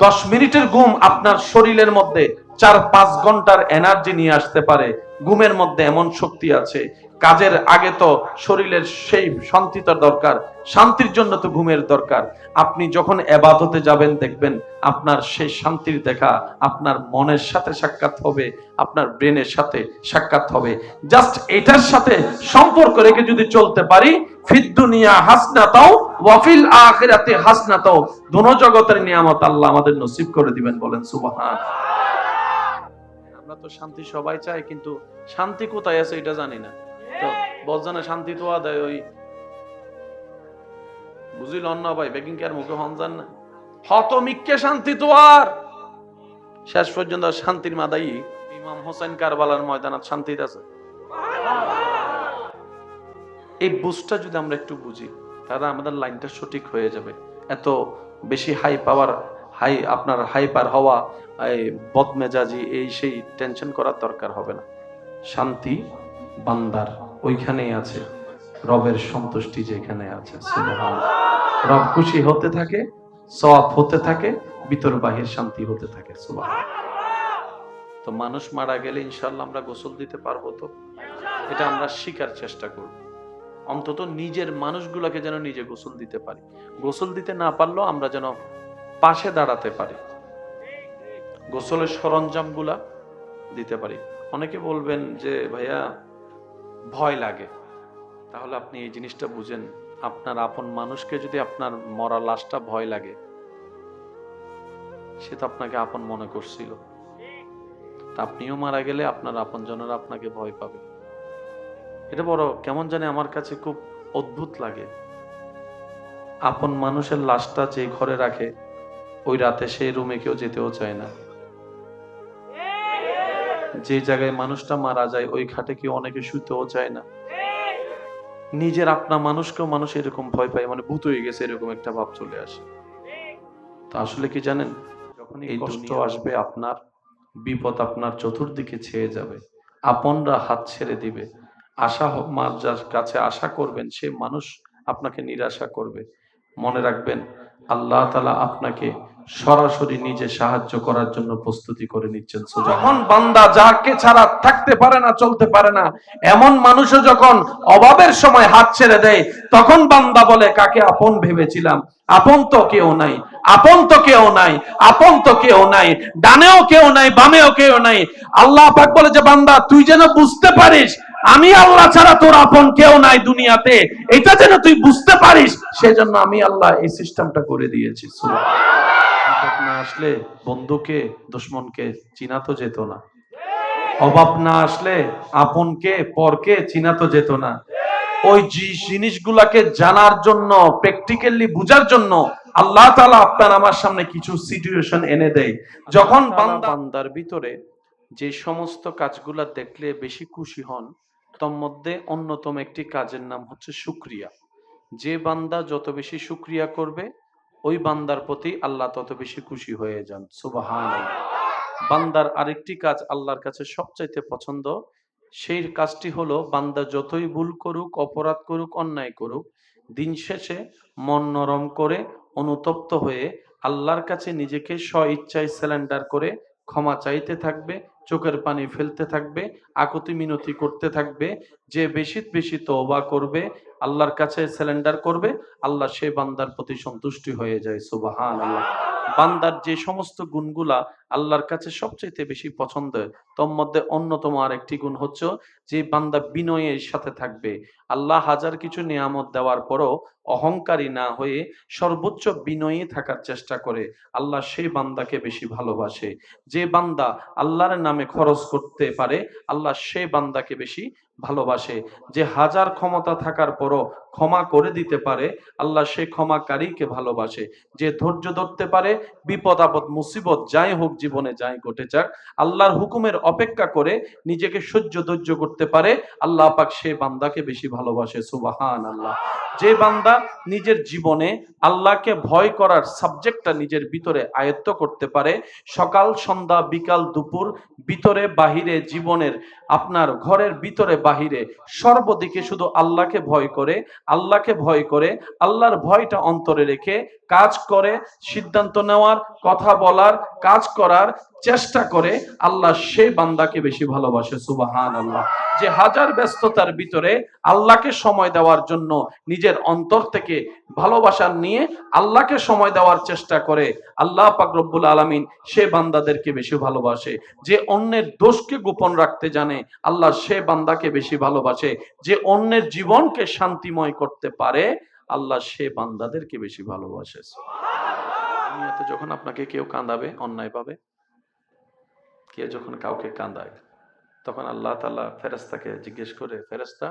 S1: 10 মিনিটের ঘুম আপনার শরীরের মধ্যে 4-5 ঘন্টার এনার্জি নিয়ে আসতে পারে। ঘুমের মধ্যে এমন শক্তি আছে। কাজের আগে তো শরীরের সেই শান্তিটা দরকার, শান্তির জন্য তো ঘুমের দরকার। আপনি যখন ইবাদতে যাবেন, দেখবেন আপনার সেই শান্তির দেখা আপনার মনের সাথে সাক্ষাৎ হবে, আপনার ব্রেনের সাথে সাক্ষাৎ হবে। জাস্ট এটার সাথে সম্পর্ক রেখে যদি চলতে পারি, ফিদ দুনিয়া হাসনাতাও ওয়া ফিল আখিরাতি হাসনাতাও, দুনো জগতের নিয়ামত আল্লাহ আমাদের নসিব করে দিবেন। বলেন সুবহানাল্লাহ। আমরা তো শান্তি সবাই চাই, কিন্তু শান্তি কোথায় আছে এটা জানি না। তো বলজানে শান্তি তো আদায় ওই বুঝিল না ভাই, বেকিং কেয়ার মুখে হন যান না, হত মিক্কে শান্তি তো আর শেষ পর্যন্ত শান্তির মাদাই ইমাম হোসেন কারবালার ময়দানত শান্তিতে আছে। এই বুঝটা যদি আমরা একটু বুঝি, তাহলে আমাদের লাইনটা সঠিক হয়ে যাবে। এত বেশি আপনার হাইপার হওয়া, বদমেজাজি, এই সেই টেনশন করার দরকার হবে না। শান্তি বান্দার ওইখানেই আছে, রবের সন্তুষ্টি যেখানে আছে, সুবহানাল্লাহ। রব খুশি হতে থাকে, সওয়াব হতে থাকে, ভিতর বাহির শান্তি হতে থাকে, সুবহানাল্লাহ। তো মানুষ মারা গেলে ইনশাআল্লাহ আমরা গোসল দিতে পারবো তো? এটা আমরা শিখার চেষ্টা করব। অন্তত নিজের মানুষগুলোকে যেন নিজে গোসল দিতে পারি। গোসল দিতে না পারলেও আমরা যেন পাশে দাঁড়াতে পারি, গোসলের সরঞ্জামগুলা দিতে পারি। অনেকে বলবেন যে ভাইয়া ভয় লাগে, তাহলে আপনি এই জিনিসটা বুঝেন, আপনার আপন মানুষকে যদি আপনার মরা লাশটা ভয় লাগে, সে তো আপনাকে আপন মনে করছিল। আপনিও মারা গেলে আপনার আপনজনেরা আপনাকে ভয় পাবে। এটা বড় কেমন জানি আমার কাছে খুব অদ্ভুত লাগে। আপন মানুষের লাশটা যে ঘরে রাখে, ওই রাতে সেই রুমে কেউ যেতেও চায় না। যে জায়গায় মানুষটা মারা যায় ওই খাটে কেউ অনেকে শুতেও চায় না। নিজের আপনা মানুষকেও মানুষ এরকম ভয় পায়, মানে ভূত হয়ে গেছে এরকম একটা ভাব চলে আসে। তো আসলে কি জানেন, যখন এই কষ্ট আসবে, আপনার বিপদ আপনার চতুর্দিকে ছেয়ে যাবে, আপনরা হাত ছেড়ে দিবে, যার কাছে আশা করবেন সে মানুষ আপনাকে নিরাশা করবে, মনে রাখবেন আল্লাহ তাআলা আপনাকে সরাসরি নিজে সাহায্য করার জন্য প্রস্তুতি করে নিচ্ছেন। যখন বান্দা যাকে ছাড়া থাকতে পারে না, চলতে পারে না, এমন মানুষও যখন অভাবের সময় হাত ছেড়ে দেয়, তখন বান্দা বলে কাকে আপন ভেবেছিলাম, আপন তো কেউ নাই, আপন তো কেউ নাই, আপন তো কেউ নাই, ডানেও কেউ নাই, বামেও কেউ নাই। আল্লাহ পাক বলে যে বান্দা তুই যেন বুঝতে পারিস আমি আল্লাহ ছাড়া তোর আপন কেউ নাই দুনিয়াতে, এটা যেন তুই বুঝতে পারিস, সেজন্য আমি আল্লাহ এই সিস্টেমটা করে দিয়েছি। সুবহানাল্লাহ। না আসলে বন্ধুকে দুশমনকে চিনা তো যেত না, অভাব না আসলে আপনকে পরকে চিনা তো যেত না। ওই জিনিসগুলাকে জানার জন্য, প্র্যাকটিক্যালি বুঝার জন্য আল্লাহ তাআলা আপনার আমার সামনে কিছু সিচুয়েশন এনে দেয়। যখন বান্দার ভিতরে যে সমস্ত কাজগুলা দেখলে বেশি খুশি হন, তার মধ্যে অন্যতম একটি কাজের নাম হচ্ছে শুকরিয়া। যে বান্দা যত বেশি শুকরিয়া করবে, ওই বান্দার প্রতি আল্লাহ তত বেশি খুশি হয়ে যান। সুবহানাল্লাহ। বান্দার আরেকটি কাজ আল্লাহর কাছে সবচাইতে পছন্দ, সেই কাজটি হলো বান্দা যতই ভুল করুক, অপরাধ করুক, অন্যায় করুক, দিন শেষে মন নরম করে অনুতপ্ত হয়ে আল্লাহর কাছে নিজেকে স্ব ইচ্ছায় স্যালেন্ডার করে ক্ষমা চাইতে থাকবে, চোখের পানি ফেলতে থাকবে, আকুতি মিনতি করতে থাকবে। যে বেশি বেশি তওবা করবে, আল্লাহর কাছে স্যালেন্ডার করবে, আল্লাহ সে বান্দার প্রতি সন্তুষ্টি হয়ে যায়। সুবহানাল্লাহ। বান্দার যে সমস্ত গুণগুলা আল্লাহর কাছে সবচেয়ে বেশি পছন্দের, তোর মধ্যে অন্যতম আরেকটি গুণ হচ্ছে যে বান্দা বিনয়ের সাথে থাকবে। আল্লাহ হাজার কিছু নিয়ামত দেওয়ার পরও অহংকারী না হয়ে সর্বোচ্চ বিনয়ী থাকার চেষ্টা করে, আল্লাহ সেই বান্দাকে বেশি ভালোবাসে। যে বান্দা আল্লাহর নামে খরচ করতে পারে, আল্লাহ সেই বান্দাকে বেশি ভালোবাসে। যে হাজার ক্ষমতা থাকার পরও ক্ষমা করে দিতে পারে, আল্লাহ সেই ক্ষমাকারীকে ভালোবাসে। যে ধৈর্য ধরতে পারে, বিপদ আপদ মুসিবত যাই হোক জীবনে যাই ঘটে যাক, আল্লাহর হুকুমের অপেক্ষা করে নিজেকে সহ্য ধৈর্য করতে পারে, আল্লাহ পাক সে বান্দাকে বেশি ভালোবাসে। সুবহানাল্লাহ। যে বান্দা নিজের জীবনে আল্লাহকে ভয় করার সাবজেক্টটা নিজের ভিতরে আয়ত্ত করতে পারে, সকাল সন্ধ্যা বিকাল দুপুর, ভিতরে বাহিরে, জীবনের আপনার ঘরের ভিতরে বাহিরে সর্বদিকে শুধু আল্লাহকে ভয় করে, আল্লাহকে ভয় করে, আল্লাহর ভয়টা অন্তরে রেখে কাজ করে, সিদ্ধান্ত নেওয়ার, কথা বলার, কাজ করার চেষ্টা করে, আল্লাহ সেই বান্দাকে বেশি ভালোবাসে। সুবহানাল্লাহ। যে হাজার ব্যস্ততার ভিতরে আল্লাহকে সময় দেওয়ার জন্য নিজের অন্তর থেকে ভালোবাসা নিয়ে আল্লাহকে সময় দেওয়ার চেষ্টা করে, আল্লাহ পাক রব্বুল আলামিন সে বান্দাদেরকে বেশি ভালোবাসে। যে অন্যের দোষকে গোপন রাখতে জানে, আল্লাহ সে বান্দাকে বেশি ভালোবাসে। যে অন্যের জীবনকে শান্তিময় করতে পারে, আল্লাহ সে বান্দাদেরকে বেশি ভালোবাসে। দুনিয়াতে যখন আপনাকে কেউ কাঁদাবে অন্যায় ভাবে, কেউ যখন কাউকে কাঁদায়, তখন আল্লাহ তাআলা ফেরেশতাকে জিজ্ঞেস করে, ফেরেশতা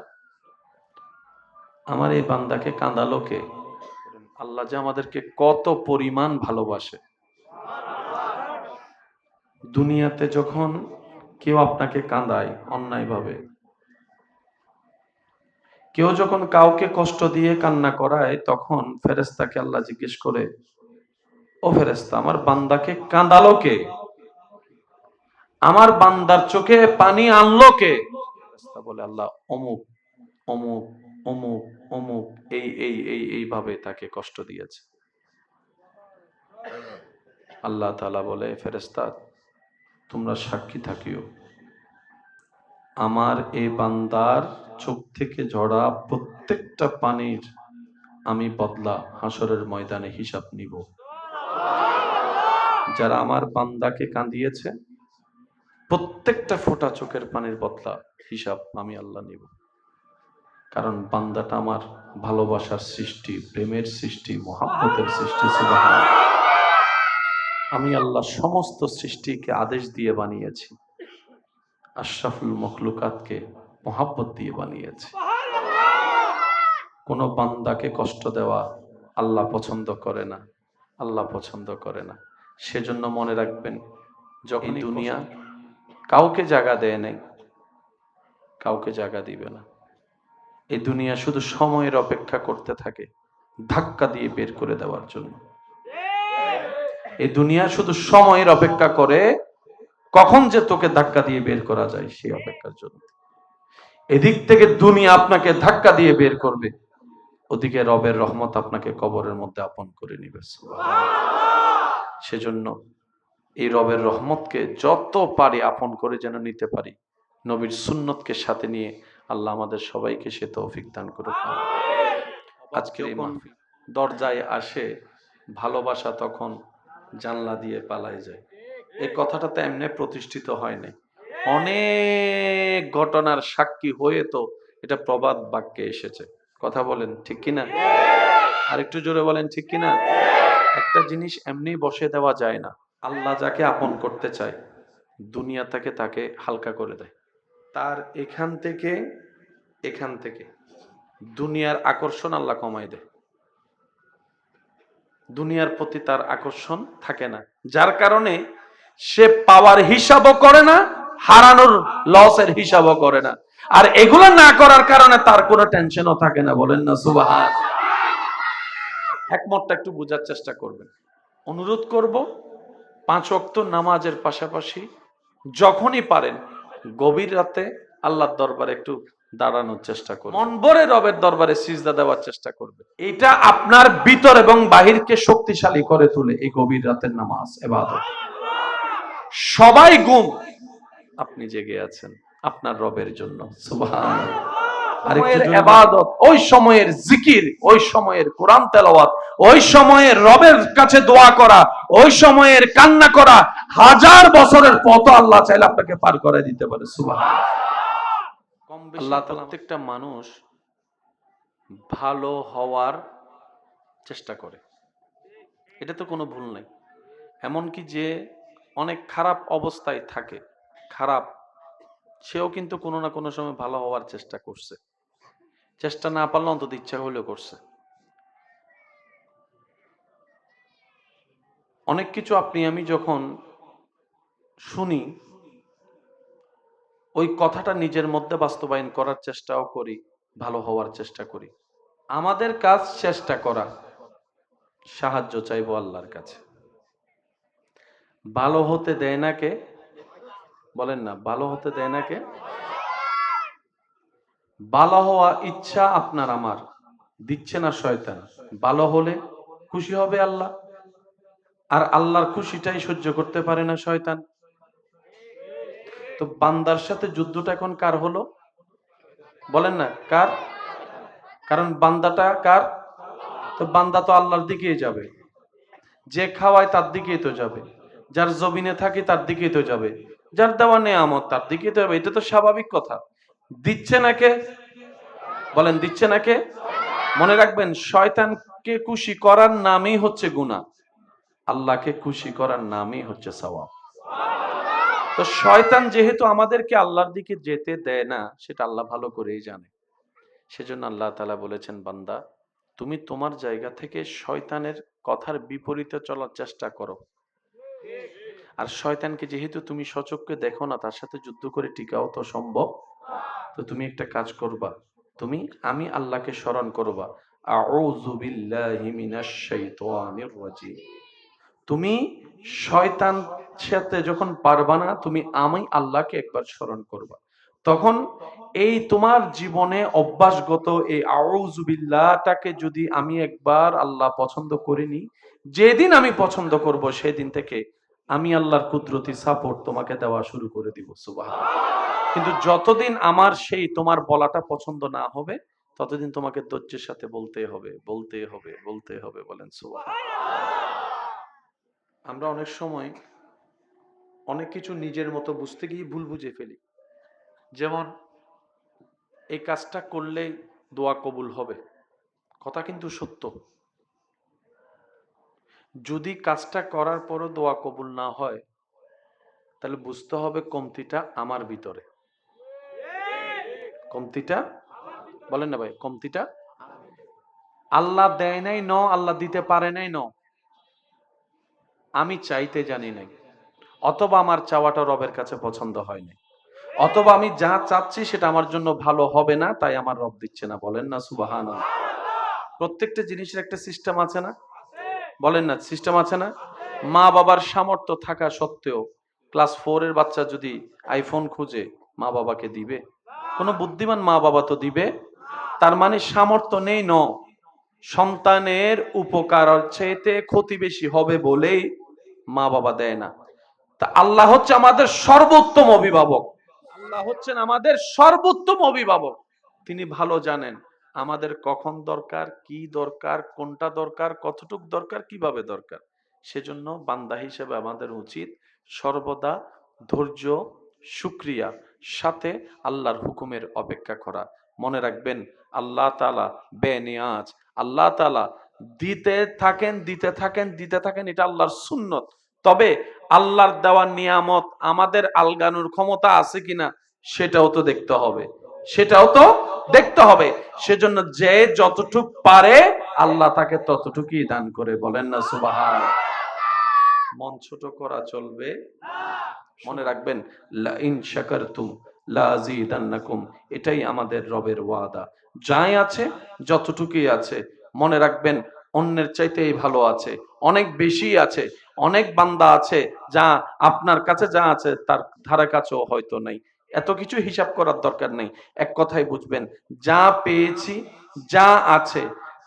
S1: আমার এই বান্দাকে কাঁদালো কে? আল্লাহ যে আমাদেরকে কত পরিমাণ ভালোবাসে। দুনিয়াতে যখন কেউ আপনাকে কাঁদায় অন্যায় ভাবে, কেউ যখন কাউকে কষ্ট দিয়ে কান্না করায়, তখন ফেরেশতাকে আল্লাহ জিজ্ঞেস করে, ও ফেরেশতা আমার বান্দাকে কাঁদালো কে? আমার বান্দার চোখে পানি আনলো কে? ফেরেশতা বলে আল্লাহ অমুক অমুক অমুক অমুক এইভাবে তাকে কষ্ট দিয়েছে। আল্লাহ তাআলা বলে, ফেরেশতা তোমরা সাক্ষী থাকিও, আমার এই বান্দার চোখ থেকে ঝরা প্রত্যেকটা পানির আমি বদলা হাসরের ময়দানে হিসাব নিব। যারা আমার বান্দাকে কাঁদিয়েছে, প্রত্যেকটা ফোঁটা চোখের পানির বদলা হিসাব আমি আল্লাহ নিব। কারণ বান্দাটা আমার ভালোবাসার সৃষ্টি, প্রেমের সৃষ্টি, মহাব্বতের সৃষ্টি। সুবহানাল্লাহ। আমি আল্লাহ সমস্ত সৃষ্টিকে আদেশ দিয়ে বানিয়েছি, আশরাফুল মখলুকাতকে মোহাব্বত দিয়ে বানিয়েছে। কোনো বান্দাকে কষ্ট দেওয়া আল্লাহ পছন্দ করে না, আল্লাহ পছন্দ করে না। সেজন্য মনে রাখবেন, যখন দুনিয়া কাউকে জায়গা দেয় নাই, কাউকে জায়গা দিবে না। এই দুনিয়া শুধু সময়ের অপেক্ষা করতে থাকে ধাক্কা দিয়ে বের করে দেওয়ার জন্য। এই দুনিয়া শুধু সময়ের অপেক্ষা করে কখন যে তোকে ধাক্কা দিয়ে বের করা যায় সেই অপেক্ষার জন্য। এদিক থেকে দুনিয়া আপনাকে ধাক্কা দিয়ে বের করবে, ওদিকে রবের রহমত আপনাকে কবরের মধ্যে আপন করে নিবে। সেজন্য এই রবের রহমতকে যত পারি আপন করে যেন নিতে পারি, নবীর সুন্নতকে সাথে নিয়ে আল্লাহ আমাদের সবাইকে সে তৌফিক দান করুক। আজকের এই মাহফিল দরজায় আসে ভালোবাসা, তখন জানলা দিয়ে পালায় যায়। এই কথাটা তো এমনি প্রতিষ্ঠিত হয় নাই, অনেক ঘটনার সাক্ষী হয়ে তো এটা প্রবাদ বাক্যে এসেছে। কথা বলেন ঠিক কিনা? আর একটু জোরে বলেন ঠিক কিনা? একটা জিনিস এমনি বসে দেওয়া যায় না। আল্লাহ যাকে আপন করতে চায় দুনিয়া তাকে হালকা করে দেয়। তার এখান থেকে দুনিয়ার আকর্ষণ আল্লাহ কমায় দেয়। দুনিয়ার প্রতি তার আকর্ষণ থাকে না, যার কারণে সে পাওয়ার হিসাবও করে না, হারানোর লসের হিসাবও করে না। আর এগুলো না করার কারণে তার কোনো টেনশনও থাকে না। বলেন না সুবহান। একমতটা একটু বোঝার চেষ্টা করবেন। অনুরোধ করব, 5 ওয়াক্ত নামাজের পাশাপাশি যখনই পারেন গভীর রাতে আল্লাহর দরবারে একটু দাঁড়ানোর চেষ্টা করবে, মন ভরে রবের দরবারে সিজদা দেওয়ার চেষ্টা করবে। এটা আপনার ভিতর এবং বাহিরকে শক্তিশালী করে তোলে। এই গভীর রাতের নামাজ ইবাদত। সবাই ঘুম, আপনি জেগে আছেন আপনার রবের জন্য। সুবহানাল্লাহ। আরেকটু ইবাদত, ওই সময়ের জিকির, ওই সময়ের কোরআন তেলাওয়াত, ওই সময়ের রবের কাছে দোয়া করা, ওই সময়ের কান্না করা, 1000 বছরের পথ আল্লাহ চাইলে আপনাকে পার করে দিতে পারে। সুবহানাল্লাহ। কম বেশি আল্লাহ প্রত্যেকটা মানুষ ভালো হওয়ার চেষ্টা করে, এটা তো কোনো ভুল নাই। এমনকি যে অনেক খারাপ অবস্থায় থাকে, খারাপ, সেও কিন্তু কোনো না কোনো সময় ভালো হওয়ার চেষ্টা করছে। চেষ্টা না পারলে অন্তত ইচ্ছা হলেও করছে। অনেক কিছু আপনি আমি যখন শুনি, ওই কথাটা নিজের মধ্যে বাস্তবায়ন করার চেষ্টাও করি, ভালো হওয়ার চেষ্টা করি। আমাদের কাজ চেষ্টা করা, সাহায্য চাইবো আল্লাহর কাছে। ভালো হতে দেয় না কে? বলেন না, ভালো হতে দেয় না কে? ভালো হওয়া ইচ্ছা আপনার আমার, দিচ্ছে না শয়তান। ভালো হলে খুশি হবে আল্লাহ, আর আল্লাহর খুশিটাই সহ্য করতে পারে না শয়তান। তো বান্দার সাথে যুদ্ধটা এখন কার হলো? বলেন না কার? কারণ বান্দাটা কার? তো বান্দা তো আল্লাহর দিকেই যাবে, যে খাওয়ায় তার দিকেই তো যাবে, যার জমিনে থাকে তার দিকেই তো যাবে, যার দেওয়া নেয়ামত তার দিকেই তো যাবে। এটা তো স্বাভাবিক কথা। দিচ্ছে না কে? বলেন দিচ্ছে না কে? মনে রাখবেন, শয়তানকে খুশি করার নামই হচ্ছে গুনাহ, আল্লাহকে খুশি করার নামই হচ্ছে সওয়াব। তো শয়তান যেহেতু আমাদেরকে আল্লাহর দিকে যেতে দেয় না, সেটা আল্লাহ ভালো করেই জানে। সেজন্য আল্লাহ তাআলা বলেছেন, বান্দা তুমি তোমার জায়গা থেকে শয়তানের কথার বিপরীতে চলার চেষ্টা করো। আর শয়তানকে যেহেতু তুমি সচক্ষে দেখো না, তার সাথে যুদ্ধ করে টিকাও তো সম্ভব। তো তুমি একটা কাজ করবা, আমি আল্লাহকে স্মরণ করবা, আউযু বিল্লাহি মিনাশ শাইতানির রাজিম। তুমি শয়তান সাথে যখন পারবা না, তুমি আমি আল্লাহকে একবার স্মরণ করবা। তখন এই তোমার জীবনে অভ্যাসগত এই আউযু বিল্লাহটাকে যদি আমি একবার আল্লাহ পছন্দ করিনি, যেদিন আমি পছন্দ করব সেদিন থেকে আমি আল্লাহর কুদরতি সাপোর্ট তোমাকে দেওয়া শুরু করে দিব। সুবহানাল্লাহ। কিন্তু যতদিন আমার সেই তোমার বলাটা পছন্দ না হবে, ততদিন তোমাকে ধৈর্যের সাথে বলতে হবে, বলতে হবে, বলতে হবে। বলেন সুবহানাল্লাহ। আমরা অনেক সময় অনেক কিছু নিজের মতো বুঝতে গিয়ে ভুল বুঝে ফেলি। যেমন এই কাজটা করলে দোয়া কবুল হবে, কথা কিন্তু সত্য। যদি কাজটা করার পরও দোয়া কবুল না হয়, তাহলে বুঝতে হবে কমতিটা আমার ভিতরে। কমতিটা, বলেন না ভাই, কমতিটা আল্লাহ দেয় নাই ন, আল্লাহ দিতে পারে নাই ন, আমি চাইতে জানি নাই, অথবা আমার চাওয়াটা রবের কাছে পছন্দ হয় নাই, অথবা আমি যা চাচ্ছি সেটা আমার জন্য ভালো হবে না, তাই আমার রব দিচ্ছে না। বলেন না সুবহানাল্লাহ। প্রত্যেকটা জিনিসের একটা সিস্টেম আছে না? বলেন না, সিস্টেম আছে না? মা বাবার সামর্থ্য থাকা সত্ত্বেও ক্লাস 4 এর বাচ্চা যদি আইফোন খুঁজে, মা বাবাকে দিবে? কোনো বুদ্ধিমান মা বাবা তো দিবে। তার মানে সামর্থ্য নেই ন, সন্তানের উপকার চাইতে ক্ষতি বেশি হবে বলেই মা বাবা দেয় না। তা আল্লাহ হচ্ছে আমাদের সর্বোত্তম অভিভাবক। আল্লাহ হচ্ছেন আমাদের সর্বোত্তম অভিভাবক। তিনি ভালো জানেন আমাদের কখন দরকার, কি দরকার, কোনটা দরকার, কতটুক দরকার, কিভাবে দরকার। সেজন্য বান্দা হিসেবে আমাদের উচিত সর্বদা ধৈর্য, শুকরিয়া, সাথে আল্লাহর হুকুমের অপেক্ষা করা। মনে রাখবেন আল্লাহ তাআলা বেনিয়াজ, আল্লাহ তাআলা দিতে থাকেন, দিতে থাকেন, দিতে থাকেন, এটা আল্লাহর সুন্নত। তবে আল্লাহর দেওয়া নিয়ামত আমাদের আলগানোর ক্ষমতা আছে কিনা সেটাও তো দেখতে হবে, সেটাও তো দেখতে হবে। সেজন্য যে যতটুক পারে আল্লাহ তাকে ততটুকুই দান করে। বলেন না সুবহান। মন ছোট করা চলবে। মনে রাখবেন লা ইন শাকারতুম লা আযীদান্নাকুম, এটাই আমাদের রবের ওয়াদা। যাই আছে, যতটুকুই আছে, মনে রাখবেন অন্যের চাইতেই ভালো আছে, অনেক বেশি আছে। অনেক বান্দা আছে যা আপনার কাছে যা আছে তার ধারে কাছেও হয়তো নাই। এত কিছু হিসাব করার দরকার নেই। এক কথাই বুঝবেন, যা পেয়েছি, যা আছে,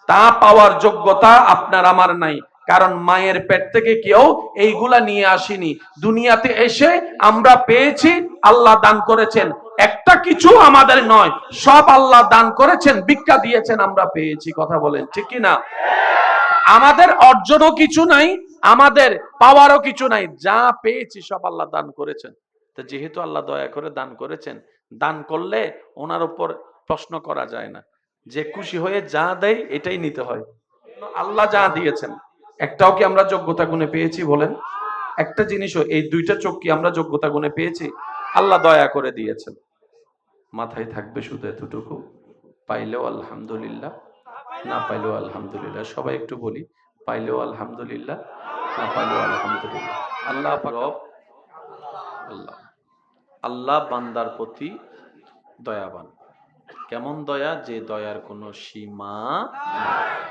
S1: তা পাওয়ার যোগ্যতা আপনার আমার নাই। কারণ মায়ের পেট থেকে কেউ এইগুলা নিয়ে আসেনি। দুনিয়াতে এসে আমরা পেয়েছি, আল্লাহ দান করেছেন। একটা কিছু আমাদের নয়, সব আল্লাহ দান করেছেন, ভিক্ষা দিয়েছেন, আমরা পেয়েছি। কথা বলেন ঠিক কি না? আমাদের অর্জনও কিছু নাই, আমাদের পাওয়ারও কিছু নাই, যা পেয়েছি সব আল্লাহ দান করেছেন। তো যেহেতু আল্লাহ দয়া করে দান করেছেন, দান করলে ওনার উপর প্রশ্ন করা যায় না। যে খুশি হয়ে যা দেয় এটাই নিতে হয়। আল্লাহ যা দিয়েছেন একটাও কি আমরা যোগ্যতা গুণে পেয়েছি? বলেন, একটা জিনিসও, এই দুইটা চোখ কি আমরা যোগ্যতা গুণে পেয়েছি? আল্লাহ দয়া করে দিয়েছেন। মাথায় থাকবে শুধু এতটুকু, পাইলেও আলহামদুলিল্লাহ, না পাইলেও আলহামদুলিল্লাহ। সবাই একটু বলি, পাইলেও আলহামদুলিল্লাহ, না পাইলেও আলহামদুলিল্লাহ। আল্লাহ রব, আল্লাহ, আল্লাহ বান্দার প্রতি দয়াবান। কেমন দয়া? যে দয়ার কোনো সীমা নাই।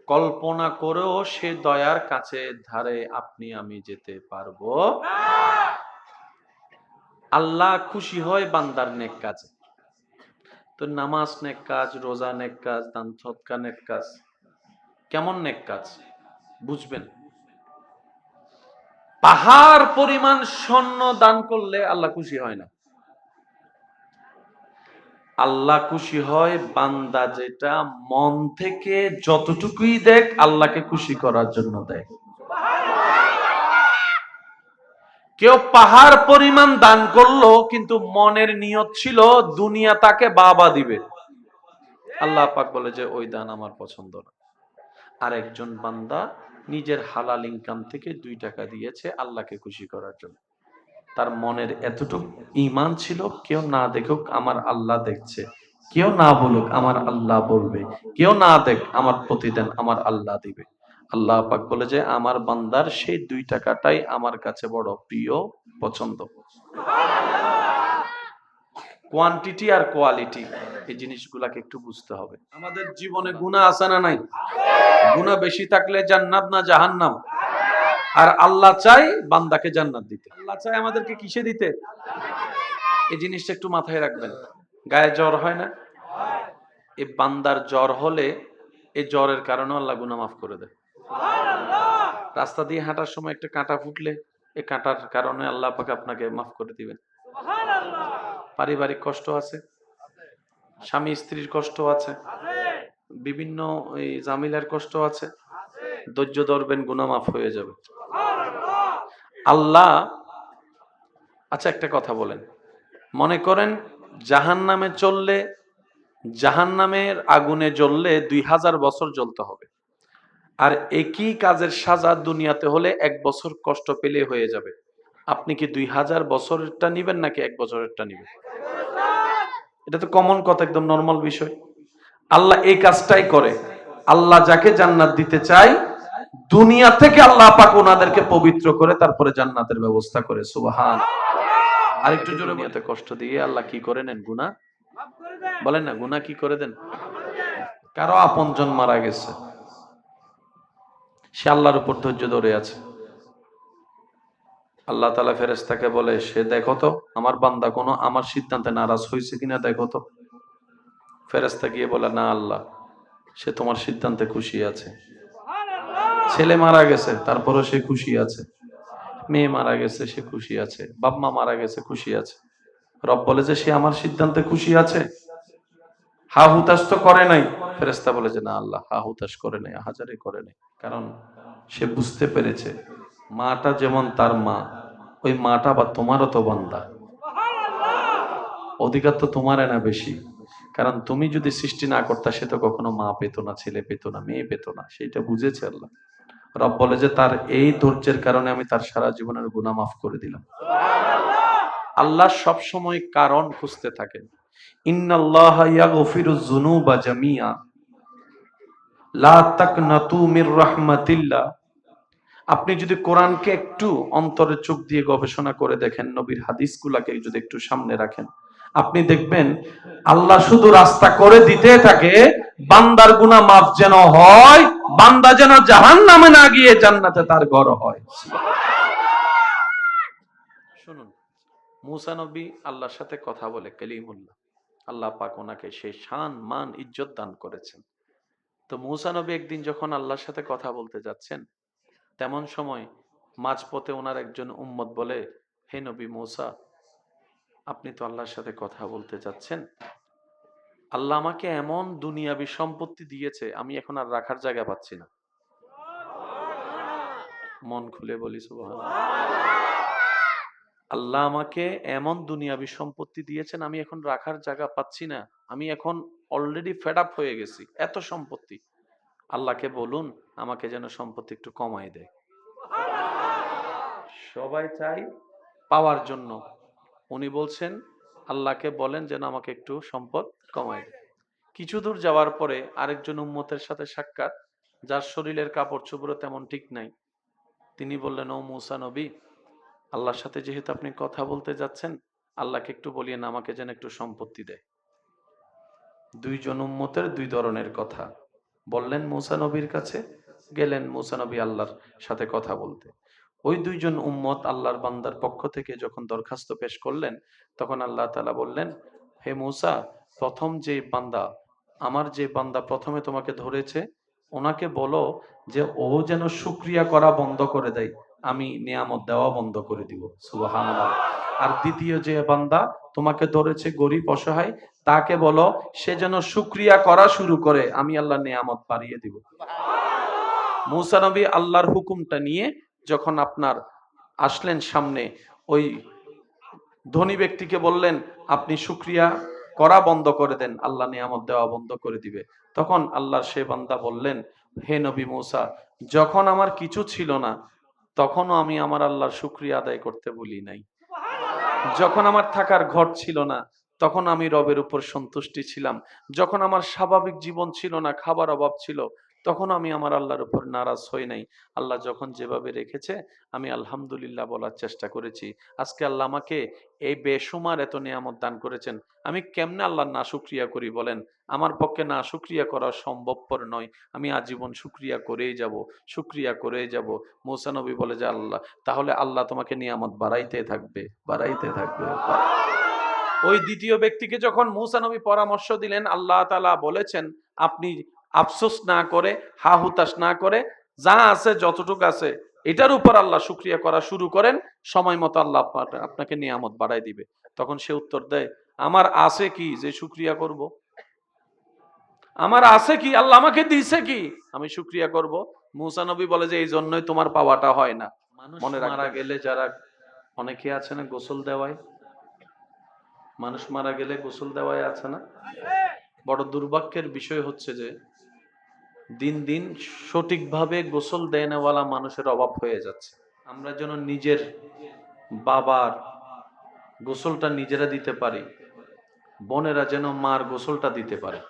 S1: কল্পনা করেও সে দয়ার কাছে ধারে আপনি আমি যেতে পারবো। আল্লাহ খুশি হয় বান্দার নেক কাজে। তো নামাজ নেক কাজ, রোজা নেক কাজ, দান সদকা নেক কাজ। কেমন নেক কাজ বুঝবেন? পাহাড় পরিমাণ স্বর্ণ দান করলে আল্লাহ খুশি হয় না। আল্লাহ খুশি হয় বান্দা যেটা মন থেকে যতটুকুই দেখ আল্লাহকে খুশি করার জন্য দেয়। কেউ পাহাড় পরিমাণ দান করলো কিন্তু মনের নিয়ত ছিল দুনিয়া তাকে বাবা দিবে, আল্লাহ পাক বলে যে ওই দান আমার পছন্দ না। আর একজন বান্দা নিজের হালাল ইনকাম থেকে 2 টাকা দিয়েছে আল্লাহকে খুশি করার জন্য। তার মনের এতটুকু ঈমান ছিল, কেউ না দেখুক আমার আল্লাহ দেখছে, কেউ না বলুক আমার আল্লাহ বলবে, কেউ না দেখ আমার প্রতিদান আমার আল্লাহ দিবে। আল্লাহ পাক বলে যে আমার বান্দার সেই 2 টাকাটাই আমার কাছে বড় প্রিয়, পছন্দ। কোয়ান্টিটি আর কোয়ালিটি, এই জিনিসগুলাকে একটু বুঝতে হবে। আমাদের জীবনে গুনাহ আছে না নাই? গুনাহ বেশি থাকলে জান্নাত না জাহান্নাম? আর আল্লাহ চাই বান্দাকে জান্নাত দিতে। আল্লাহ চাই আমাদেরকে কিসে দিতে? এই জিনিসটা একটু মাথায় রাখবেন। গায়ে জ্বর হয় না? এই বান্দার জ্বর হলে এই জ্বরের কারণে আল্লাহ গুনাহ মাফ করে দেয়। রাস্তা দিয়ে হাঁটার সময় একটা কাঁটা ফুটলে এই কাঁটার কারণে আল্লাহ পাক আপনাকে মাফ করে দিবেন। পারিবারিক কষ্ট আছে, স্বামী স্ত্রীর কষ্ট আছে, বিভিন্ন এই জামিলার কষ্ট আছে, ধৈর্য ধরবেন, গুনাহ মাফ হয়ে যাবে। আল্লাহ, আচ্ছা একটা কথা বলেন, মনে করেন জাহান্নামে চললে, জাহান্নামের আগুনে জ্বললে 2000 বছর জ্বলতে হবে, আর একই কাজের সাজা দুনিয়াতে হলে 1 বছর কষ্ট পেলে হয়ে যাবে। আপনি কি 2000 বছরেরটা নিবেন নাকি 1 বছরেরটা নিবেন? এটা তো কমন কথা, একদম নরমাল বিষয়। আল্লাহ এই কাজটাই করে। আল্লাহ যাকে জান্নাত দিতে চায়, দুনিয়া থেকে আল্লাহ পাক ওনাদেরকে পবিত্র করে তারপরে জান্নাতের ব্যবস্থা করে। সুবহান। আরেকটু জোরে দুনিয়াতে কষ্ট দিয়ে আল্লাহ কি করে নেন? গুনাহ বলেন না, গুনাহ কি করে দেন? কারো আপনজন মারা গেছে, সে আল্লাহর উপর ধৈর্য ধরে আছে। আল্লাহ তাআলা ফেরেশতাকে বলে, সে দেখো তো আমার বান্দা কোনো আমার সিদ্ধান্তে নারাজ হয়েছে কিনা দেখো তো। ফেরেশতা গিয়ে বলে, না আল্লাহ, সে তোমার সিদ্ধান্তে খুশি আছে। ছেলে মারা গেছে তারপরও সে খুশি আছে, মেয়ে মারা গেছে সে খুশি আছে, বাপ মা মারা গেছে খুশি আছে। রব বলে যে সে আমার সিদ্ধান্তে খুশি আছে, হা হুতাশ তো করে নাই। ফেরেশতা বলে যে না আল্লাহ, হা হুতাশ করে নাই, হাজারে করে নাই। কারণ সে বুঝতে পেরেছে মাটা যেমন তার মা, ওই মাটা বা তোমারও তো বান্দা, অধিকার তো তোমার না বেশি। কারণ তুমি যদি সৃষ্টি না করতা, সে তো কখনো মা পেত না, ছেলে পেত না, মেয়ে পেত না। সেটা বুঝেছে আল্লাহ। রব বলে যে তার এই ধৈর্যের কারণে আমি তার সারা জীবনের গুনাহ মাফ করে দিলাম। আল্লাহ সব সময় কারণ খুঁজতে থাকেন। ইন্নাল্লাহা ইয়াগফিরুয যুনুবা জামিআ লা তাকনাতু মির রাহমাতিল্লাহ। আপনি যদি কোরআনকে একটু অন্তরে চোখ দিয়ে গবেষণা করে দেখেন, নবীর হাদিসগুলাকে যদি একটু সামনে রাখেন, আপনি দেখবেন আল্লাহ শুধু রাস্তা করে দিতে থাকে বান্দার গুনাহ মাফ যেন হয়, বান্দা যেন জাহান্নামে না গিয়ে জান্নাতে তার ঘর হয়। শুনুন, মূসা নবী আল্লাহর সাথে কথা বলে, কালিমুল্লাহ, আল্লাহ পাক ওনাকে সেই শান মান ইজ্জত দান করেছেন। তো মূসা নবী একদিন যখন আল্লাহর সাথে কথা বলতে যাচ্ছেন, তেমন সময় মাঝপথে ওনার একজন উম্মত বলে, হে নবী মূসা, আপনি তো আল্লাহর সাথে কথা বলতে যাচ্ছেন, আল্লাহ আমাকে এমন দুনিয়াবি সম্পত্তি দিয়েছে, আমি এখন আর রাখার জায়গা পাচ্ছি না। মন খুলে বলি সুবহানাল্লাহ। আল্লাহ আমাকে এমন দুনিয়াবি সম্পত্তি দিয়েছেন, আমি এখন রাখার জায়গা পাচ্ছি না। আমি এখন অলরেডি ফেড আপ হয়ে গেছি, এত সম্পত্তি। আল্লাহকে বলুন আমাকে যেন সম্পত্তি একটু কমাই দেয়। সবাই চাই পাওয়ার জন্য, উনি বলছেন আল্লাহকে বলেন যেন আমাকে একটু সম্পদ কমাই দেয়। কিছু দূর যাওয়ার পরে আরেকজন উম্মতের সাথে সাক্ষাৎ, যার শরীরের কাপড় চোপড় তেমন ঠিক নাই। তিনি বললেন, ও মূসা নবী, আল্লাহর সাথে যেহেতু আপনি কথা বলতে যাচ্ছেন, আল্লাহকে একটু বলিয়েন আমাকে যেন একটু সম্পত্তি দেয়। দুইজন উম্মতের দুই ধরনের কথা বললেন মূসা নবীর কাছে। গেলেন মূসা নবী আল্লাহর সাথে কথা বলতে। ওই দুইজন উম্মত আল্লাহর বান্দার পক্ষ থেকে যখন দরখাস্ত পেশ করলেন, তখন আল্লাহ তাআলা বললেন, হে মূসা, প্রথম যে বান্দা, আমার যে বান্দা প্রথমে তোমাকে ধরেছে, ওনাকে বলো যে ও যেন শুকরিয়া করা বন্ধ করে দেয়, আমি নিয়ামত দেওয়া বন্ধ করে দিব। সুবহানাল্লাহ। আর দ্বিতীয় যে বান্দা তোমাকে ধরেছে গরিব অসহায়, তাকে বলো সে যেন শুকরিয়া করা শুরু করে, আমি আল্লাহ নিয়ামত বাড়িয়ে দিব। মূসা নবী আল্লাহর হুকুমটা নিয়ে যখন আপনার আসলেন সামনে, ওই ধনী ব্যক্তিকে বললেন আপনি শুকরিয়া করা বন্ধ করে দেন, আল্লাহ নিয়ামত দেওয়া বন্ধ করে দিবে। তখন আল্লাহর সে বান্দা বললেন, হে নবী মূসা, যখন আমার কিছু ছিল না, তখনও আমি আমার আল্লাহর শুকরিয়া আদায় করতে ভুলি নাই। যখন আমার থাকার ঘর ছিল না, তখন আমি রবের উপর সন্তুষ্টি ছিলাম। যখন আমার স্বাভাবিক জীবন ছিল না, খাবার অভাব ছিল, তখন আমি আমার আল্লাহর উপর নারাজ হই নাই। আল্লাহ যখন যেভাবে রেখেছে আমি আলহামদুলিল্লাহ বলার চেষ্টা করেছি। আজকে আল্লাহ আমাকে এই বেশুমার এত নিয়ামত দান করেছেন, আমি কেমনে আল্লাহর নাশুকরিয়া করি বলেন? আমার পক্ষে নাশুকরিয়া করা সম্ভবপর নয়। আমি আজীবন শুকরিয়া করেই যাব, শুকরিয়া করেই যাব। মূসা নবী বলে যে আল্লাহ, তাহলে আল্লাহ তোমাকে নিয়ামত বাড়াইতে থাকবে, বাড়াইতে থাকবে। ওই দ্বিতীয় ব্যক্তিকে যখন মূসা নবী পরামর্শ দিলেন, আল্লাহ তাআলা বলেছেন আপনি আফসোস না করে, হা হুতাশ না করে, যা আছে যতটুকু আছে এটার উপর আল্লাহ শুকরিয়া করা শুরু করেন, সময় মতো আল্লাহ আপনাকে নিয়ামত বাড়াই দিবে। তখন সে উত্তর দেয়, আমার আছে কি যে শুকরিয়া করব? আমার আছে কি? আল্লাহ আমাকে দিয়েছে কি আমি শুকরিয়া করব? মূসা নবী বলে যে এই জন্যই তোমার পাওয়াটা হয় না। মানুষ মারা গেলে যারা, অনেকে আছে না গোসল দেওয়ায়, মানুষ মারা গেলে গোসল দেওয়ায় আছে না, বড় দুর্ভাগ্যের বিষয় হচ্ছে যে দিন দিন সঠিকভাবে গোসল দেয়নাওয়ালা মানুষের অভাব হয়ে যাচ্ছে। আমরা যেন নিজের বাবার গোসলটা নিজেরা দিতে পারি, বোনেরা যেন মার গোসলটা দিতে পারে।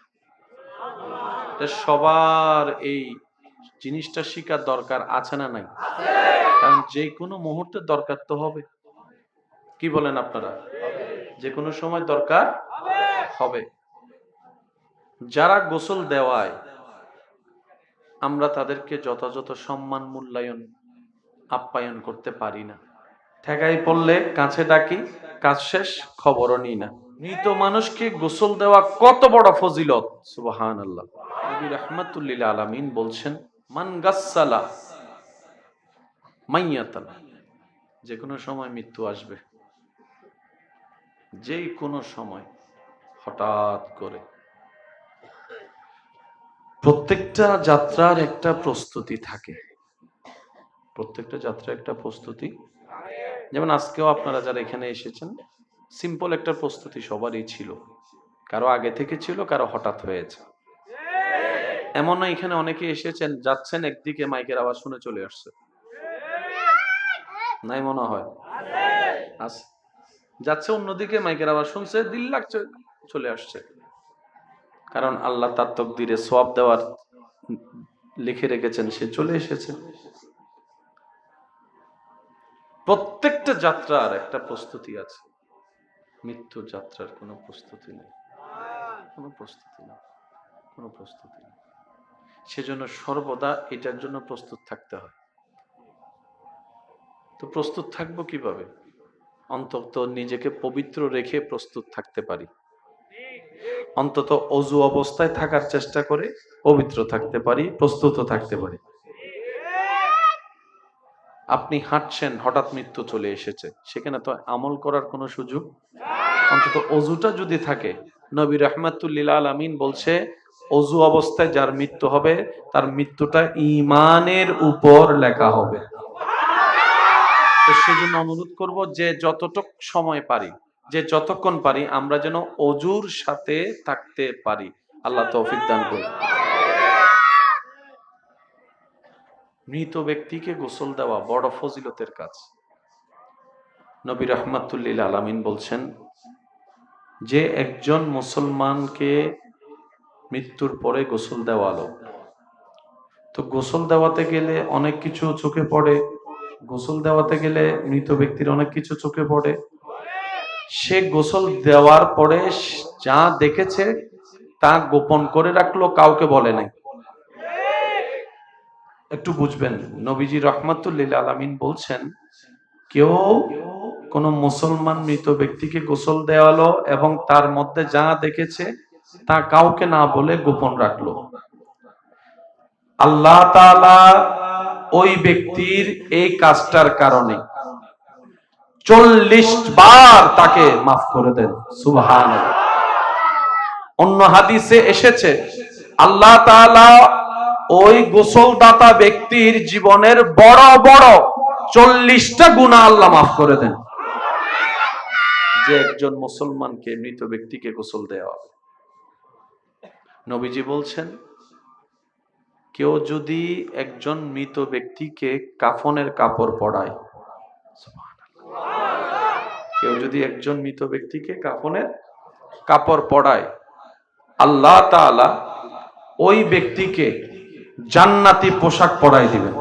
S1: সবার এই জিনিসটা শিকার দরকার আছে না নাই? কারণ যে কোনো মুহূর্তে দরকার তো হবে। কি বলেন আপনারা? যে কোনো সময় দরকার হবে। যারা গোসল দেওয়ায় আমরা তাদেরকে যথাযথ সম্মান মূল্যায়ন আপ্যায়ন করতে পারি না। ঠেকাই পড়লে কাছে ডাকি, কাজ শেষ খবরও নিই না। মৃত মানুষকে গোসল দেওয়া কত বড় ফজিলত! সুবহানাল্লাহ। নবী রাহমাতুল লিল আলামিন বলছেন, মান গাসসালা মাইয়াতান, যে কোনো সময় মৃত্যু আসবে, যে কোনো সময়, হঠাৎ করে। প্রত্যেকটা যাত্রার একটা প্রস্তুতি থাকে, প্রত্যেকটা যাত্রার একটা প্রস্তুতি। যেমন আজকেও আপনারা যারা এখানে এসেছেন, সিম্পল একটা প্রস্তুতি সবারই ছিল, কারো আগে থেকে ছিল, কারো হঠাৎ হয়েছে। এমন না এখানে অনেকে এসেছেন, যাচ্ছেন একদিকে মাইকের আওয়াজ শুনে চলে আসছে, নাই মনে হয়? আছে। যাচ্ছে অন্যদিকে মাইকের আওয়াজ শুনছে, দিল লাগছে, চলে আসছে। কারণ আল্লাহ তার তকদিরে সওয়াব দেওয়ার লিখে রেখেছেন, সে চলে এসেছে। প্রত্যেকটা যাত্রার একটা প্রস্তুতি আছে, মৃত্যু যাত্রার কোনো প্রস্তুতি নেই, কোনো প্রস্তুতি নেই, কোনো প্রস্তুতি নেই। সেজন্য সর্বদা এটার জন্য প্রস্তুত থাকতে হয়। তো প্রস্তুত থাকবো কিভাবে? অন্তত নিজেকে পবিত্র রেখে প্রস্তুত থাকতে পারি। অন্তত অজু অবস্থায় থাকার চেষ্টা করে পবিত্র থাকতে পারি, প্রস্তুত থাকতে পারি। আপনি হাঁটছেন, হঠাৎ মৃত্যু চলে এসেছে, সেখানে তো আমল করার কোনো সুযোগ। অন্তত অজুটা যদি থাকে, নবী রাহমাতুল লিল আলামিন বলছে, অজু অবস্থায় যার মৃত্যু হবে তার মৃত্যুটা ঈমানের উপর লেখা হবে। তো সেজন্য অনুরোধ করব যে যতটুক সময় পারি, যে যতক্ষণ পারি, আমরা যেন অজুর সাথে থাকতে পারি। আল্লাহ তৌফিক দান করুন। মৃত ব্যক্তিকে গোসল দেওয়া বড় ফজিলতের কাজ। নবী রাহমাতুল লিল আলামিন বলছেন, যে একজন মুসলমানকে মৃত্যুর পরে গোসল দেওয়ালো, তো গোসল দেওয়াতে গেলে অনেক কিছু চোখে পড়ে, গোসল দেওয়াতে গেলে মৃত ব্যক্তির অনেক কিছু চোখে পড়ে। সে গোসল দেওয়ার পরে যা দেখেছে তা গোপন করে রাখলো, কাউকে বলে নাই। একটু বুঝবেন, নবীজি রাহমাতুল লিল আলামিন বলছেন, কেউ কোন মুসলমান মৃত ব্যক্তিকে গোসল দেওয়ালো এবং তার মধ্যে যা দেখেছে তা কাউকে না বলে গোপন রাখলো, আল্লাহ তাআলা ওই ব্যক্তির এই কাজটার কারণে 40 বার তাকে মাফ করে দেন। সুবহানাল্লাহ। অন্য হাদিসে এসেছে, আল্লাহ তাআলা ওই গোসলদাতা ব্যক্তির জীবনের বড় বড় 40টা গুনাহ আল্লাহ মাফ করে দেন, যে একজন মুসলমানকে মৃত ব্যক্তিকে গোসল দেওয়া। নবীজি বলছেন, কেউ যদি একজন মৃত ব্যক্তিকে কাফনের কাপড় পরায়, কেউ যদি একজন মৃত ব্যক্তিকে কাফনের কাপড় পরায়, আল্লাহ তাআলা ওই ব্যক্তিকে জান্নাতি পোশাক পরাই দিবেন।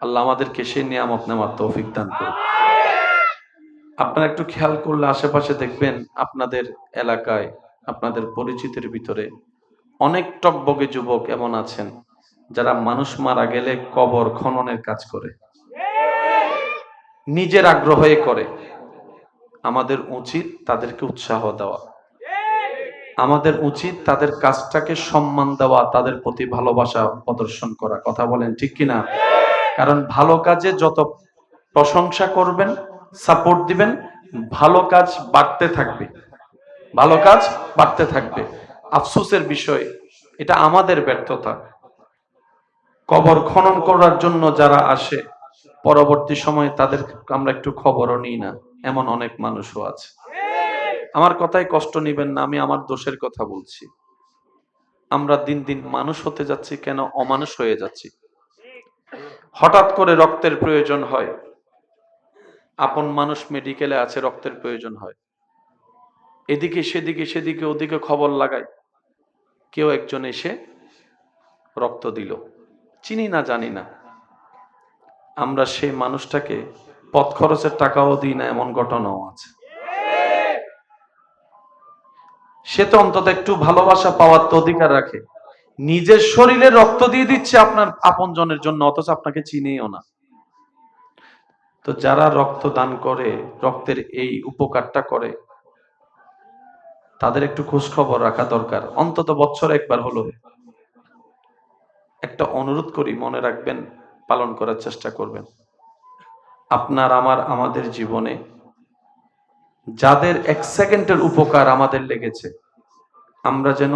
S1: আল্লাহ আমাদেরকে সেই নিয়ামত নেওয়ার তৌফিক দান করুন। আপনারা একটু খেয়াল করলে আশেপাশে দেখবেন, আপনাদের এলাকায়, আপনাদের পরিচিতের ভিতরে অনেক টকবগে যুবক এমন আছেন যারা মানুষ মারা গেলে কবর খননের কাজ করে, নিজের আগ্রহে করে। আমাদের উচিত তাদেরকে উৎসাহ দেওয়া, আমাদের উচিত তাদের কাজটাকে সম্মান দেওয়া, তাদের প্রতি ভালোবাসা প্রদর্শন করা। কথা বলেন ঠিক কিনা? কারণ ভালো কাজে যত প্রশংসা করবেন, সাপোর্ট দিবেন, ভালো কাজ বাড়তে থাকবে, ভালো কাজ বাড়তে থাকবে। আফসোসের বিষয়, এটা আমাদের ব্যর্থতা। কবর খনন করার জন্য যারা আসে, পরবর্তী সময়ে তাদের আমরা একটু খবরও নিই না, এমন অনেক মানুষও আছে। আমার কথায় কষ্ট নিবেন না, আমি আমার দোষের কথা বলছি। আমরা দিন দিন মানুষ হতে যাচ্ছি, কেন অমানুষ হয়ে যাচ্ছি? হঠাৎ করে রক্তের প্রয়োজন হয়, আপন মানুষ মেডিকেলে আছে, রক্তের প্রয়োজন হয়, এদিকে সেদিকে সেদিকে ওদিকে খবর লাগায়, কেউ একজন এসে রক্ত দিল, চিনি না জানি না, আমরা সেই মানুষটাকে পথ খরচের টাকাও দিই না, এমন ঘটনাও আছে। সে তো অন্তত একটু ভালোবাসা পাওয়ার তো অধিকার রাখে, নিজের শরীরে রক্ত দিয়ে দিচ্ছে আপনার আপনজনের জন্য, অথচ আপনাকে চিনিও না। তো যারা রক্ত দান করে, রক্তের এই উপকারটা করে, তাদের একটু খোঁজ খবর রাখা দরকার, অন্তত বছরে একবার হলো। একটা অনুরোধ করি, মনে রাখবেন, পালন করার চেষ্টা করবেন। আপনার আমার আমাদের জীবনে যাদের এক সেকেন্ডের উপকার আমাদের লেগেছে, আমরা যেন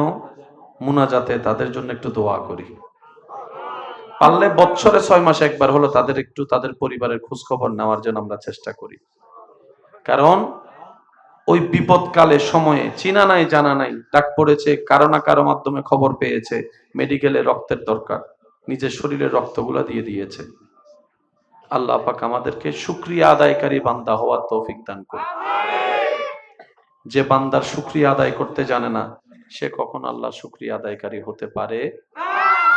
S1: মুনাজাতে তাদের জন্য একটু দোয়া করি। পারলে বছরে 6 মাসে একবার হলো তাদের একটু, তাদের পরিবারের খোঁজ খবর নেওয়ার জন্য আমরা চেষ্টা করি। কারণ ওই বিপদকালে সময়ে চিনা নাই জানা নাই, ডাক পড়েছে, কারো না কারো মাধ্যমে খবর পেয়েছে মেডিকেলে রক্তের দরকার, নিজের শরীরের রক্তগুলো দিয়ে দিয়েছে। আল্লাহ পাক আমাদেরকে শুকরিয়া আদায়কারী বান্দা হওয়ার তৌফিক দান করুন। যে বান্দার শুকরিয়া আদায় করতে জানে না, সে কখন আল্লাহ শুকরিয়া আদায়কারী হতে পারে?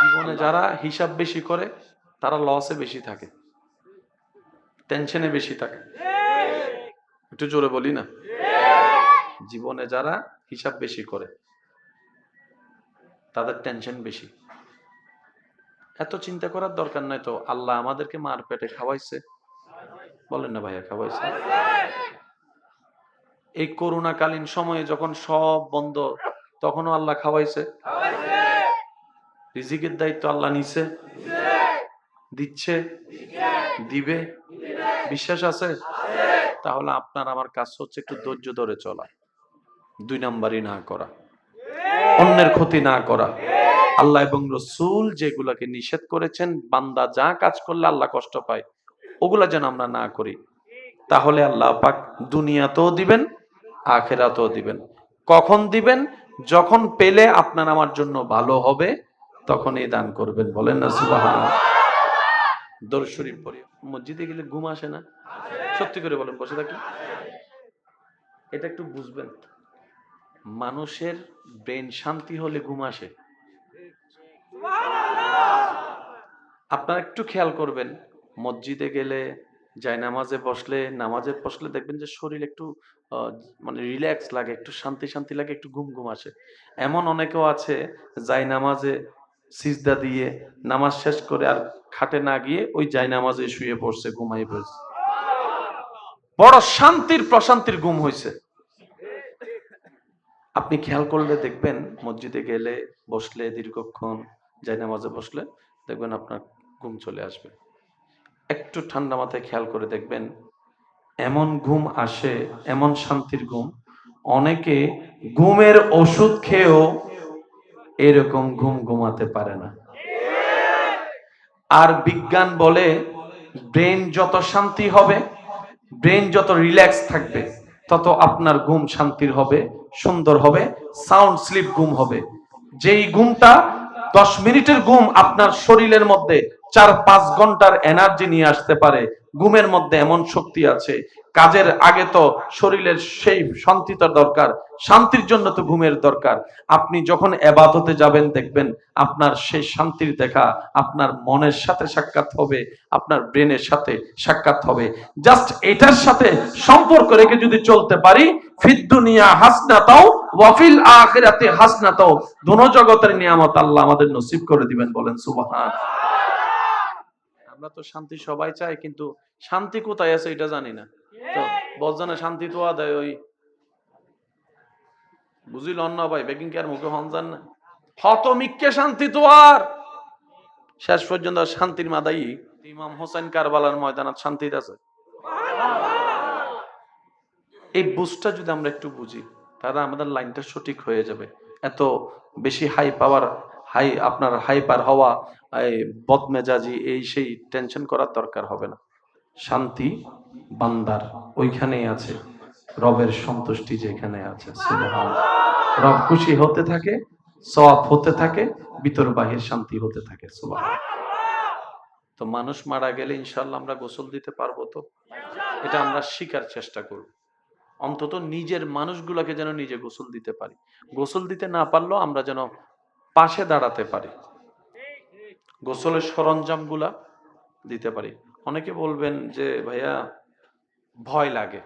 S1: জীবনে যারা হিসাব বেশি করে তারা লসে বেশি থাকে, টেনশনে বেশি থাকে। একটু জোরে বলি না? জীবনে যারা হিসাব বেশি করে তাদের টেনশন বেশি। এত চিন্তা করার দরকার নাই তো, আল্লাহ আমাদেরকে মার পেটে খাওয়াইছে, বলেন না ভাইয়া, খাওয়াইছে। এই করোনাকালীন সময়ে যখন সব বন্ধ, তখনও আল্লাহ খাওয়াইছে। রিজিকের দায়িত্ব আল্লাহ নিছে, দিচ্ছে, দিবে, বিশ্বাস আছে। তাহলে আপনার আমার কাজ হচ্ছে একটু ধৈর্য ধরে চলা, 2 নাম্বারই না করা, অন্যের ক্ষতি না করা। আল্লাহ এবং রসূল যেগুলাকে নিষেধ করেছেন, বান্দা যা কাজ করলে আল্লাহ কষ্ট পায়, ওগুলা যেন আমরা না করি। তাহলে আল্লাহ পাক দুনিয়াতেও দিবেন, আখিরাতেও দিবেন। কখন দিবেন? যখন পেলে আপনার আমার জন্য ভালো হবে, তখনই দান করবেন। বলেন না সুবহানাল্লাহ। দরুদ শরীফ পড়ি। মসজিদে গেলে ঘুম আসে না? সত্যি করে বলেন, বসে থাকি। এটা একটু বুঝবেন, মানুষের ব্রেন শান্তি হলে ঘুম আসে। আপনারা একটু খেয়াল করবেন, মসজিদে গেলে, জায়নামাজে বসলে, নামাজে বসলে দেখবেন যে শরীর একটু মানে রিল্যাক্স লাগে, একটু শান্তি শান্তি লাগে, একটু ঘুম ঘুম আসে। এমন অনেকেও আছে জায়নামাজে সিজদা দিয়ে নামাজ শেষ করে আর খাটে না গিয়ে ওই জায়নামাজে শুয়ে পড়ছে, ঘুমাই পড়ছে, বড় শান্তির প্রশান্তির ঘুম হয়েছে। আপনি খেয়াল করলে দেখবেন, মসজিদে গেলে, বসলে, দীর্ঘক্ষণ জায়নামাজে বসলে দেখবেন আপনার ঘুম চলে আসবে। একটু ঠান্ডা মাথায় খেয়াল করে দেখবেন, এমন ঘুম আসে, এমন শান্তির ঘুম, অনেকে ঘুমের ওষুধ খেয়েও এরকম ঘুম ঘুমাতে পারে না। আর বিজ্ঞান বলে, ব্রেন যত শান্তি হবে, ব্রেন যত রিল্যাক্স থাকবে, তত আপনার ঘুম শান্তির হবে, সুন্দর হবে, সাউন্ড স্লিপ ঘুম হবে। যেই ঘুমটা 10 মিনিটের ঘুম আপনার শরীরের মধ্যে 4-5 ঘন্টার এনার্জি নিয়ে আসতে পারে, ঘুমের মধ্যে এমন শক্তি আছে। কাজের আগে তো শরীরের সেই শান্তিটা দরকার, শান্তির জন্য তো ঘুমের দরকার। আপনি যখন ইবাদতে যাবেন, দেখবেন আপনার সেই শান্তির দেখা আপনার মনের সাথে সাক্ষাৎ হবে, আপনার ব্রেনের সাথে সাক্ষাৎ হবে। জাস্ট এটার সাথে সম্পর্ক রেখে যদি চলতে পারি, ফিদ দুনিয়া হাসনাতাও ওয়া ফিল আখিরাতি হাসনাতাও, দুনো জগতের নিয়ামত আল্লাহ আমাদের নসিব করে দিবেন। বলেন সুবহান। আমরা তো শান্তি সবাই চাই, কিন্তু শান্তি কোথায় আছে এটা জানি না। তো বলজানে শান্তি তো আদায় ওই বুঝিল না ভাই, বেকিং কি আর মুখে হন যান না, হত মিক্কে শান্তি তো আর শেষ পর্যন্ত শান্তির মাদাই। ইমাম হোসেন কারবালার ময়দানত শান্তিতে আছে। এই বুঝটা যদি আমরা একটু বুঝি, তাহলে আমাদের লাইনটা সঠিক হয়ে যাবে। এত বেশি হাই পাওয়ার, আপনার হাইপার হওয়া, এই বদমেজাজি, এই সেই টেনশন করার দরকার হবে না। শান্তি বান্দার ওইখানেই আছে, রবের সন্তুষ্টি যেখানে আছে, সুবহানাল্লাহ। রব খুশি হতে থাকে, সওয়াব হতে থাকে, ভিতর বাহির শান্তি হতে থাকে, সুবহানাল্লাহ। তো মানুষ মারা গেলে ইনশাল্লাহ আমরা গোসল দিতে পারবো তো? এটা আমরা শিখার চেষ্টা করব। অন্তত নিজের মানুষগুলোকে যেন নিজে গোসল দিতে পারি। গোসল দিতে না পারলেও আমরা যেন পাশে দাঁড়াতে পারি। গোসলের সরঞ্জামগুলা দিতে পারি। অনেকে বলবেন যে ভাইয়া ভয় লাগে।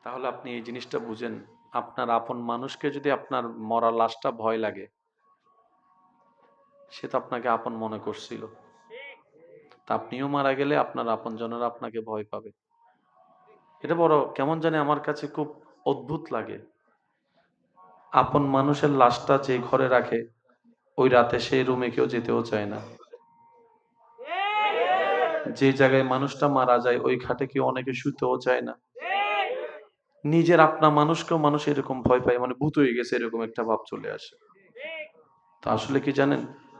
S1: তাহলে আপনি এই জিনিসটা বুঝেন, আপনার আপন মানুষকে যদি আপনার মরা লাশটা ভয় লাগে, সে তো আপনাকে আপন মনে করছিল। তা আপনিও মারা গেলে আপনার আপনজনেরা আপনাকে ভয় পাবে। এটা বড় কেমন জানি আমার কাছে খুব অদ্ভুত লাগে। আপন মানুষের লাশটা যে ঘরে রাখে, ওই রাতে সেই রুমে কেউ যেতেও চায় না। যে জায়গায় মানুষটা মারা যায় ওই খাটে কেউ অনেকে শুতেও চায় না। নিজের আপনা মানুষকেও মানুষ এরকম ভয় পায়, মানে ভূত হয়ে গেছে এরকম একটা ভাব চলে আসে। তো আসলে কি জানেন,